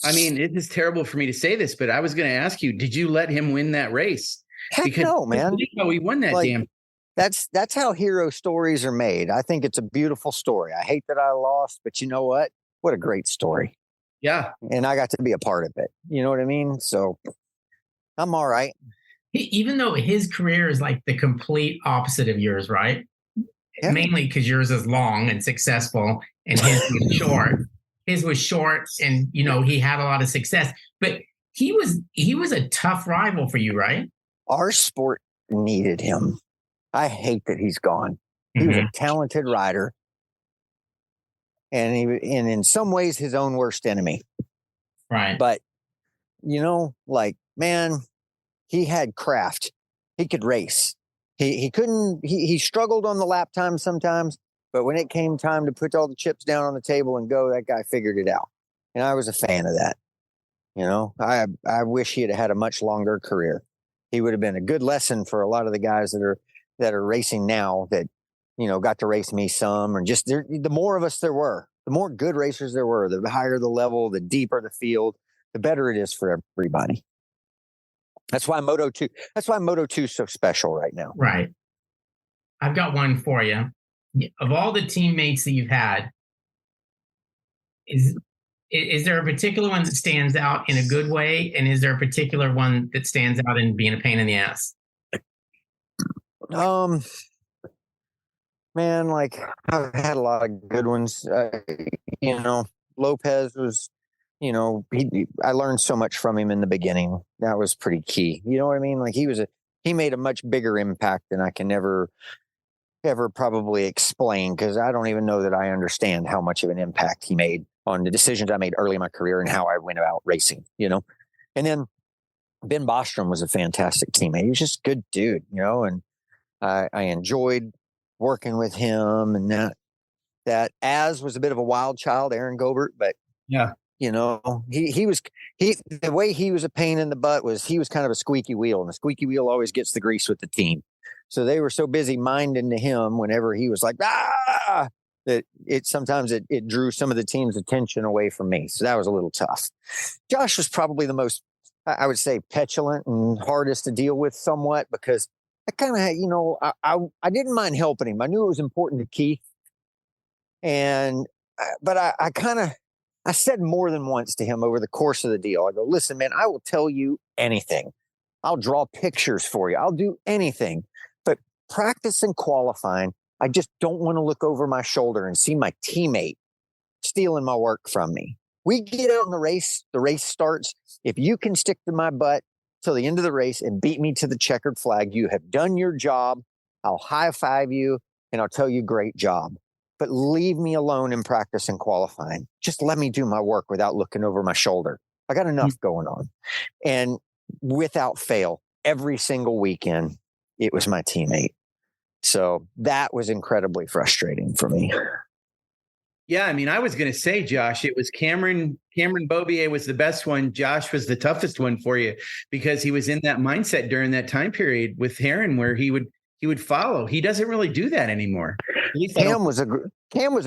S2: I mean, it is terrible for me to say this, but I was going to ask you, did you let him win that race?
S4: Heck no, man.
S2: He won that damn.
S4: That's how hero stories are made. I think it's a beautiful story. I hate that I lost, but you know what? What a great story.
S2: Yeah.
S4: And I got to be a part of it. You know what I mean? So I'm all right.
S3: Even though his career is like the complete opposite of yours, right? Yeah. Mainly because yours is long and successful and his was short. His was short and, he had a lot of success. But he was a tough rival for you, right?
S4: Our sport needed him. I hate that he's gone. He was a talented rider. And in some ways his own worst enemy.
S3: Right.
S4: But, man, he had craft. He could race. He struggled on the lap time sometimes, but when it came time to put all the chips down on the table and go, that guy figured it out. And I was a fan of that. I wish he had had a much longer career. He would have been a good lesson for a lot of the guys that are racing now that, got to race me some, or just the more of us there were, the more good racers there were, the higher the level, the deeper the field, the better it is for everybody. That's why Moto2 is so special right now.
S3: Right. I've got one for you. Of all the teammates that you've had, Is there a particular one that stands out in a good way? And is there a particular one that stands out in being a pain in the ass?
S4: Man, like I've had a lot of good ones. Lopez was, I learned so much from him in the beginning. That was pretty key. You know what I mean? Like he made a much bigger impact than I can ever probably explain, because I don't even know that I understand how much of an impact he made on the decisions I made early in my career and how I went about racing, And then Ben Bostrom was a fantastic teammate. He was just a good dude, and I enjoyed working with him. And that Az was a bit of a wild child, Aaron Gobert, but
S2: yeah,
S4: the way he was a pain in the butt was he was kind of a squeaky wheel, and the squeaky wheel always gets the grease with the team. So they were so busy minding to him whenever he was like, that sometimes it drew some of the team's attention away from me. So that was a little tough. Josh was probably the most, I would say, petulant and hardest to deal with somewhat, because I kind of had, I didn't mind helping him. I knew it was important to Keith. But I said more than once to him over the course of the deal. I go, listen, man, I will tell you anything. I'll draw pictures for you. I'll do anything. But practice and qualifying, I just don't want to look over my shoulder and see my teammate stealing my work from me. We get out in the race starts. If you can stick to my butt till the end of the race and beat me to the checkered flag, you have done your job. I'll high five you and I'll tell you great job. But leave me alone in practice and qualifying. Just let me do my work without looking over my shoulder. I got enough going on. And without fail, every single weekend, it was my teammate. So that was incredibly frustrating for me.
S2: Yeah, I mean, I was going to say, Josh, it was Cameron Beaubier was the best one. Josh was the toughest one for you, because he was in that mindset during that time period with Heron where he would follow. He doesn't really do that anymore. At least Cam was a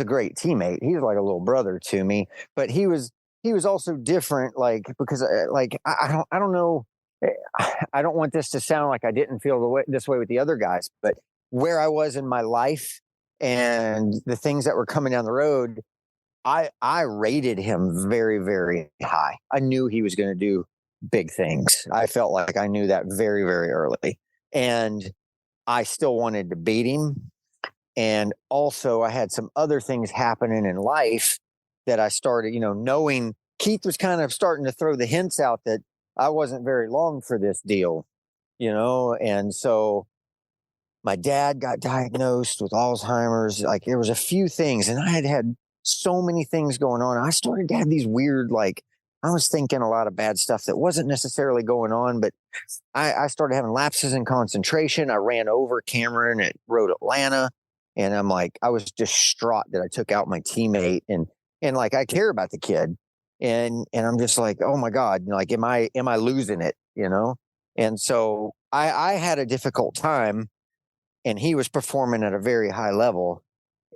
S2: great teammate. He was like a little brother to me, but he was also different. Like, because I don't know. I don't want this to sound like I didn't feel this way with the other guys, but where I was in my life and the things that were coming down the road, I rated him very, very high. I knew he was going to do big things. I felt like I knew that very, very early. And I still wanted to beat him. And also I had some other things happening in life that I started, knowing Keith was kind of starting to throw the hints out that I wasn't very long for this deal, and so my dad got diagnosed with Alzheimer's. Like, there was a few things, and I had so many things going on. I started to have these weird, I was thinking a lot of bad stuff that wasn't necessarily going on, but I started having lapses in concentration. I ran over Cameron at Road Atlanta, and I'm like, I was distraught that I took out my teammate, and I care about the kid, and I'm just like, oh my God, am I losing it, And so I had a difficult time. And he was performing at a very high level,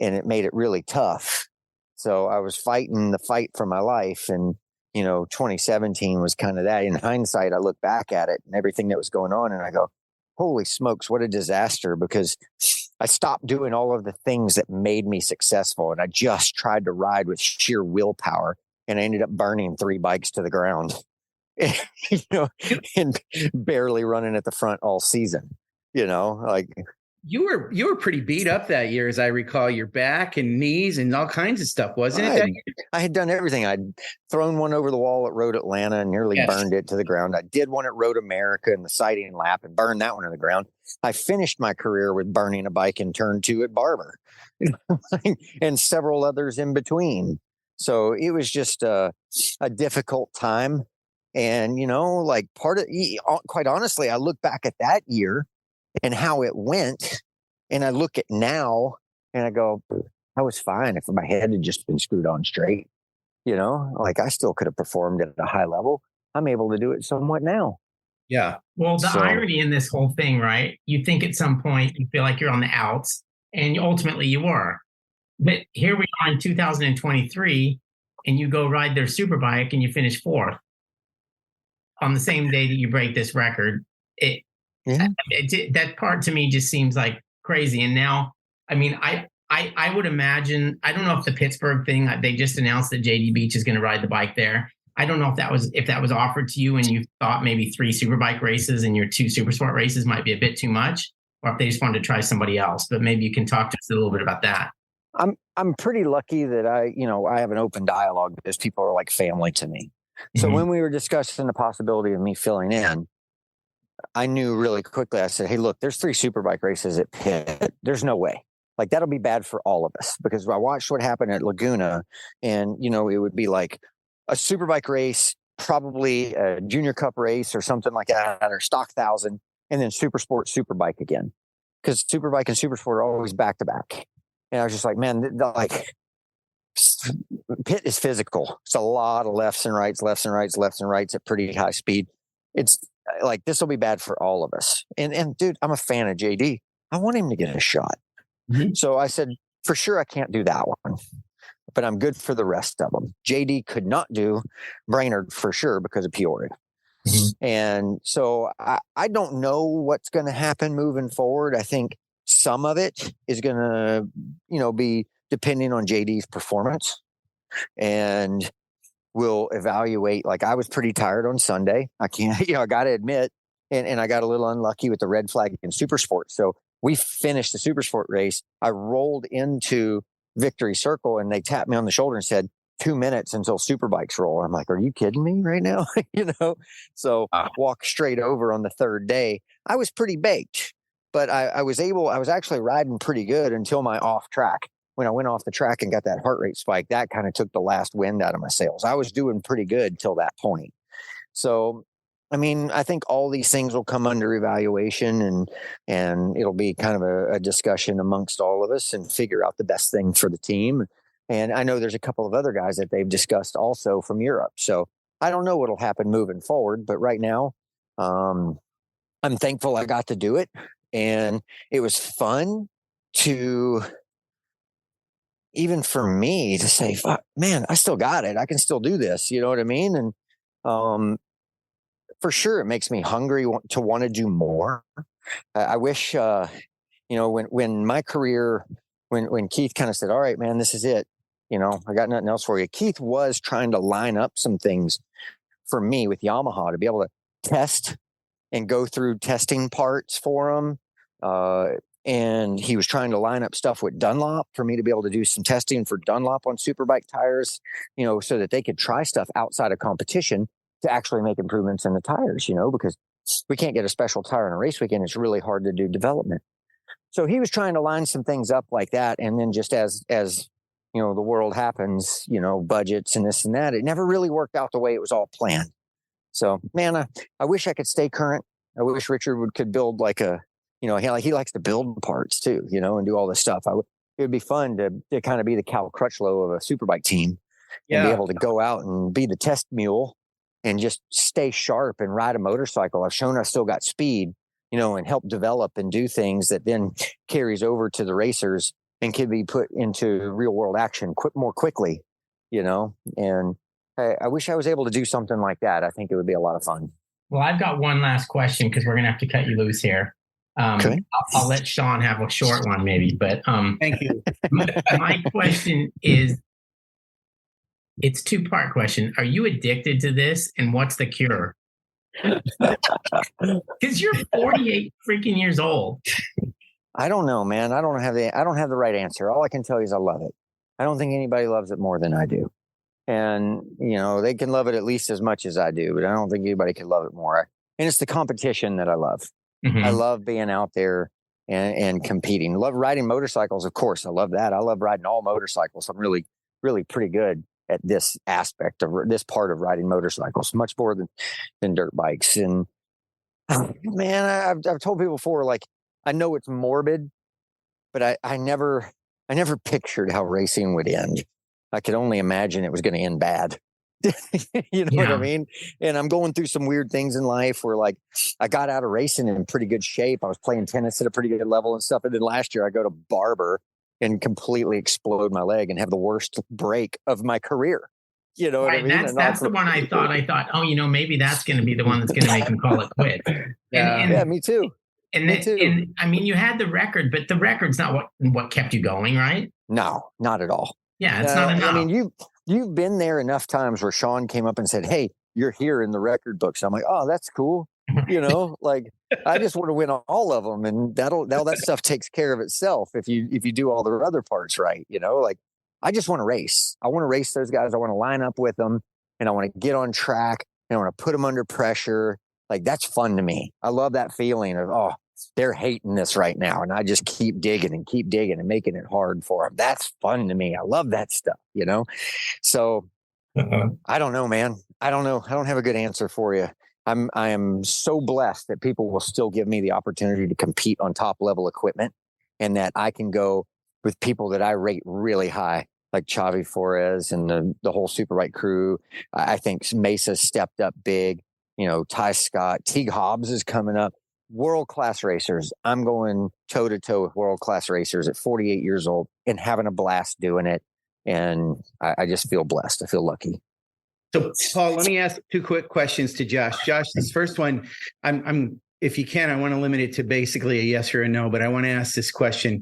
S2: and it made it really tough. So I was fighting the fight for my life. And, 2017 was kind of that. In hindsight, I look back at it and everything that was going on, and I go, holy smokes, what a disaster, because I stopped doing all of the things that made me successful. And I just tried to ride with sheer willpower, and I ended up burning 3 bikes to the ground, and barely running at the front all season, You were pretty beat up that year, as I recall. Your back and knees and all kinds of stuff, wasn't it?
S4: I had done everything. I'd thrown one over the wall at Road Atlanta and nearly burned it to the ground. I did one at Road America in the sighting lap and burned that one to the ground. I finished my career with burning a bike in turn 2 at Barber, and several others in between. So it was just a difficult time. And, quite honestly, I look back at that year and how it went, and I look at now and I go, I was fine if my head had just been screwed on straight. I still could have performed at a high level. I'm able to do it somewhat now.
S2: Yeah.
S3: Well, the irony in this whole thing, right? You think at some point you feel like you're on the outs, and ultimately you were. But here we are in 2023, and you go ride their Superbike and you finish 4th on the same day that you break this record. That part to me just seems like crazy. And now, I I would imagine, I don't know if the Pittsburgh thing, they just announced that JD Beach is going to ride the bike there. I don't know if that was offered to you and you thought maybe 3 Superbike races and your 2 Supersport races might be a bit too much, or if they just wanted to try somebody else. But maybe you can talk to us a little bit about that.
S4: I'm pretty lucky that I have an open dialogue because people are like family to me. So when we were discussing the possibility of me filling in, I knew really quickly, I said, hey, look, there's 3 Superbike races at Pitt. There's no way. Like, that'll be bad for all of us, because I watched what happened at Laguna, and, it would be like a Superbike race, probably a Junior Cup race or something like that, or Stock 1000, and then Supersport, Superbike again. Because Superbike and Supersport are always back to back. And I was just like, man, like, Pitt is physical. It's a lot of lefts and rights at pretty high speed. It's like, this will be bad for all of us. And dude, I'm a fan of JD. I want him to get a shot. Mm-hmm. So I said, for sure, I can't do that one, but I'm good for the rest of them. JD could not do Brainerd for sure because of Peoria. Mm-hmm. And so I don't know what's going to happen moving forward. I think some of it is going to, be depending on JD's performance, and we'll evaluate. Like, I was pretty tired on Sunday. I can't, I got to admit, and I got a little unlucky with the red flag in Supersport. So we finished the Supersport race. I rolled into Victory Circle and they tapped me on the shoulder and said, 2 minutes until Superbikes roll. I'm like, are you kidding me right now? So walk straight over on the third day. I was pretty baked, but I was actually riding pretty good until my off track. When I went off the track and got that heart rate spike, that kind of took the last wind out of my sails. I was doing pretty good till that point. So, I mean, I think all these things will come under evaluation, and it'll be kind of a discussion amongst all of us and figure out the best thing for the team. And I know there's a couple of other guys that they've discussed also from Europe. So I don't know what'll happen moving forward, but right now, I'm thankful I got to do it. And it was fun to, even for me, to say, fuck, man, I still got it. I can still do this. You know what I mean? And for sure, it makes me hungry to want to do more. I wish, when my career, when Keith kind of said, all right, man, this is it. I got nothing else for you. Keith was trying to line up some things for me with Yamaha to be able to test and go through testing parts for him. And he was trying to line up stuff with Dunlop for me to be able to do some testing for Dunlop on Superbike tires, so that they could try stuff outside of competition to actually make improvements in the tires, because we can't get a special tire in a race weekend. It's really hard to do development. So he was trying to line some things up like that. And then just as the world happens, budgets and this and that, it never really worked out the way it was all planned. So, man, I wish I could stay current. I wish Richard could build like he likes to build parts too, and do all this stuff. It would be fun to kind of be the Cal Crutchlow of a Superbike team and be able to go out and be the test mule and just stay sharp and ride a motorcycle. I've shown I still got speed, and help develop and do things that then carries over to the racers and can be put into real world action more quickly, and I wish I was able to do something like that. I think it would be a lot of fun.
S3: Well, I've got one last question because we're going to have to cut you loose here. Okay. I'll let Sean have a short one maybe, but
S2: thank you.
S3: My question is, it's a 2-part question. Are you addicted to this, and what's the cure? Because you're 48 freaking years old.
S4: I don't know, man. I don't have the right answer. All I can tell you is I love it. I don't think anybody loves it more than I do. And, they can love it at least as much as I do, but I don't think anybody can love it more. And it's the competition that I love. Mm-hmm. I love being out there and competing. Love riding motorcycles. Of course, I love that. I love riding all motorcycles. I'm really, really pretty good at this aspect of this part of riding motorcycles, much more than dirt bikes. And man, I've told people before, like, I know it's morbid, but I never pictured how racing would end. I could only imagine it was going to end bad. What I mean? And I'm going through some weird things in life where, like, I got out of racing in pretty good shape. I was playing tennis at a pretty good level and stuff. And then last year I go to barber and completely explode my leg and have the worst break of my career. You know what I mean?
S3: That's the one I thought, maybe that's going to be the one that's going to make him call it quits.
S4: Yeah, me too.
S3: And,
S4: Me too.
S3: and I mean, you had the record, but the record's not what kept you going, right?
S4: No, not at all.
S3: Yeah, it's not enough.
S4: I mean, you've been there enough times where Sean came up and said, "Hey, you're here in the record books." I'm like, "Oh, that's cool." Like I just want to win all of them, and that stuff takes care of itself if you do all the other parts right. Like I just want to race. I want to race those guys. I want to line up with them, and I want to get on track, and I want to put them under pressure. Like that's fun to me. I love that feeling of, oh, they're hating this right now, and I just keep digging and making it hard for them. That's fun to me. I love that stuff. So I don't know, man. I don't know. I don't have a good answer for you. I am so blessed that people will still give me the opportunity to compete on top level equipment, and that I can go with people that I rate really high, like Xavi Flores and the whole Superbike crew. I think Mesa stepped up big. Ty Scott, Teague Hobbs is coming up. World-class racers. I'm going toe-to-toe with world-class racers at 48 years old and having a blast doing it. And I just feel blessed. I feel lucky.
S2: So, Paul, let me ask 2 quick questions to Josh. Josh, this first one, I'm if you can, I want to limit it to basically a yes or a no, but I want to ask this question.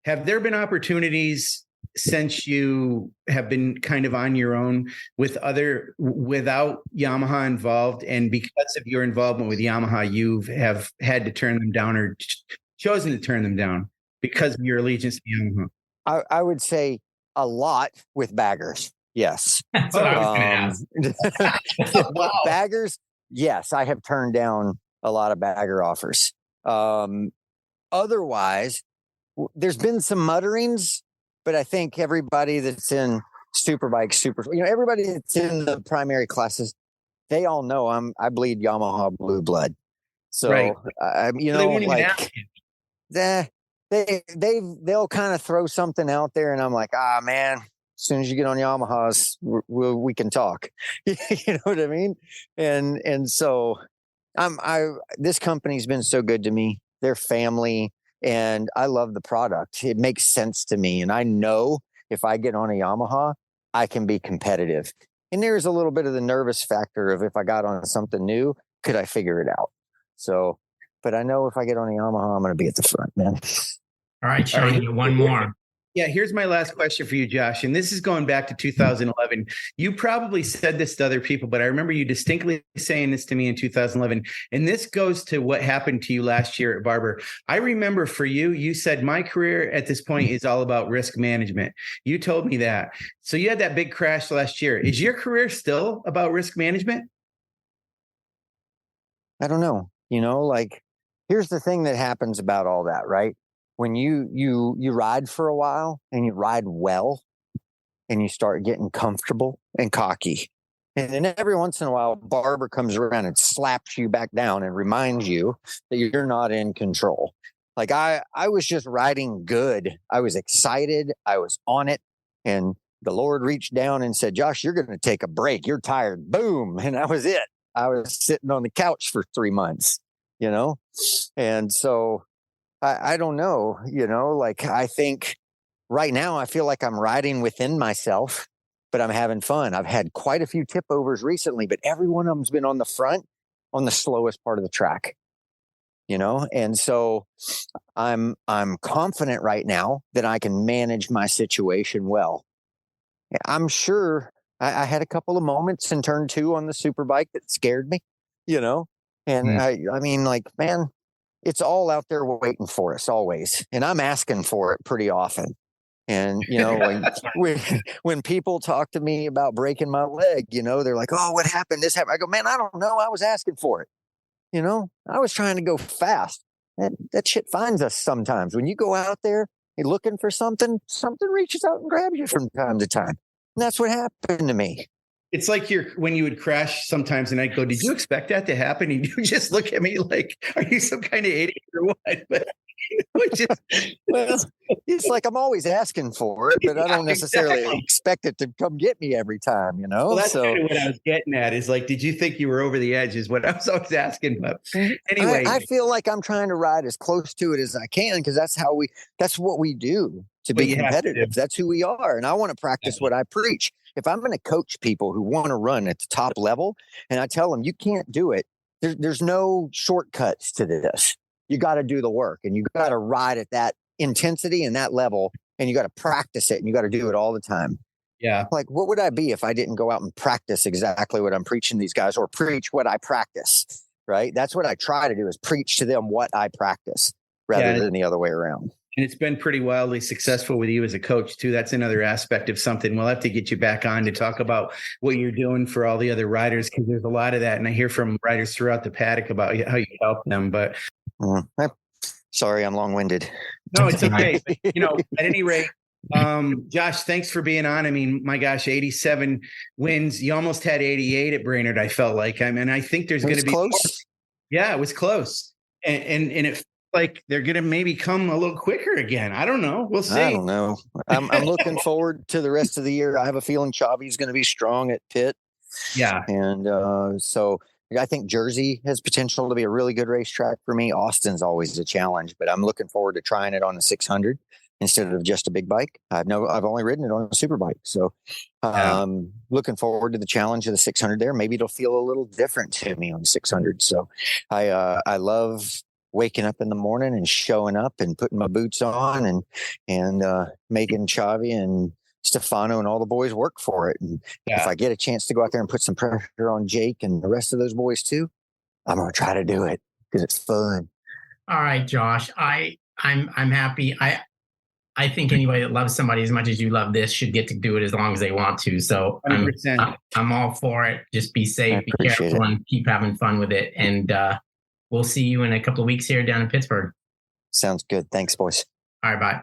S2: Have there been opportunities since you have been kind of on your own without Yamaha involved, and because of your involvement with Yamaha, you have had to turn them down or chosen to turn them down because of your allegiance to Yamaha?
S4: I would say a lot with baggers. Yes.
S3: That's what I was going to ask.
S2: Wow.
S4: Baggers. Yes. I have turned down a lot of bagger offers. Otherwise, there's been some mutterings, but I think everybody that's in Superbike, everybody that's in the primary classes, they all know I bleed Yamaha blue blood. So,
S2: right.
S4: They'll kind of throw something out there, and I'm like, man, as soon as you get on Yamahas, we can talk. You know what I mean? And so this company's been so good to me. They're family, and I love the product. It makes sense to me. And I know if I get on a Yamaha, I can be competitive. And there's a little bit of the nervous factor of if I got on something new, could I figure it out? So, but I know if I get on a Yamaha, I'm going to be at the front, man.
S3: All right, Sean, you get one more.
S2: Yeah, here's my last question for you, Josh. And this is going back to 2011. You probably said this to other people, but I remember you distinctly saying this to me in 2011. And this goes to what happened to you last year at Barber. I remember for you, you said, my career at this point is all about risk management. You told me that. So you had that big crash last year. Is your career still about risk management?
S4: I don't know. Here's the thing that happens about all that, right? When you ride for a while and you ride well and you start getting comfortable and cocky. And then every once in a while, Barber comes around and slaps you back down and reminds you that you're not in control. Like I was just riding good. I was excited. I was on it. And the Lord reached down and said, Josh, you're going to take a break. You're tired. Boom. And that was it. I was sitting on the couch for 3 months, And so I don't know, I think right now I feel like I'm riding within myself, but I'm having fun. I've had quite a few tip overs recently, but every one of them's been on the front, on the slowest part of the track, and so I'm confident right now that I can manage my situation well. I'm sure I had a couple of moments in turn 2 on the Superbike that scared me, and I mean, man, it's all out there waiting for us always. And I'm asking for it pretty often. And, when people talk to me about breaking my leg, they're like, oh, what happened? This happened. I go, man, I don't know. I was asking for it. I was trying to go fast. That shit finds us sometimes. When you go out there, you're looking for something reaches out and grabs you from time to time. And that's what happened to me.
S2: It's like when you would crash sometimes and I'd go, did you expect that to happen? And you just look at me like, are you some kind of idiot or what? But
S4: it's like I'm always asking for it, but I don't necessarily expect it to come get me every time,
S2: Well, that's kind of what I was getting at is like, did you think you were over the edge is what I was always asking. But anyway.
S4: I feel like I'm trying to ride as close to it as I can because that's what we do to be competitive. That's who we are. And I want to practice what I preach. If I'm going to coach people who want to run at the top level and I tell them you can't do it, there's no shortcuts to this. you got to do the work and you got to ride at that intensity and that level, and you got to practice it and you got to do it all the time.
S2: Yeah.
S4: Like, what would I be if I didn't go out and practice exactly what I'm preaching these guys, or preach what I practice, right? That's what I try to do, is preach to them what I practice rather than the other way around.
S2: And it's been pretty wildly successful with you as a coach too. That's another aspect of something. We'll have to get you back on to talk about what you're doing for all the other riders, because there's a lot of that. And I hear from riders throughout the paddock about how you help them. But
S4: sorry, I'm long-winded.
S2: No, it's okay. But, at any rate, Josh, thanks for being on. I mean, my gosh, 87 wins. You almost had 88 at Brainerd, I felt like. I think there's going to be
S4: close.
S2: More. Yeah, it was close. And it like they're going to maybe come a little quicker again. I don't know. We'll see.
S4: I don't know. I'm looking forward to the rest of the year. I have a feeling Chavi's going to be strong at Pitt.
S2: Yeah.
S4: And so I think Jersey has potential to be a really good racetrack for me. Austin's always a challenge, but I'm looking forward to trying it on the 600 instead of just a big bike. I've only ridden it on a Superbike. So looking forward to the challenge of the 600 there. Maybe it'll feel a little different to me on the 600. So I love waking up in the morning and showing up and putting my boots on and making Chavi and Stefano and all the boys work for it. And if I get a chance to go out there and put some pressure on Jake and the rest of those boys too, I'm going to try to do it because it's fun.
S3: All right, Josh, I'm happy. I think anybody that loves somebody as much as you love this should get to do it as long as they want to. So I'm all for it. Just be safe, be careful, and keep having fun with it. And we'll see you in a couple of weeks here down in Pittsburgh.
S4: Sounds good. Thanks, boys.
S3: All right, bye.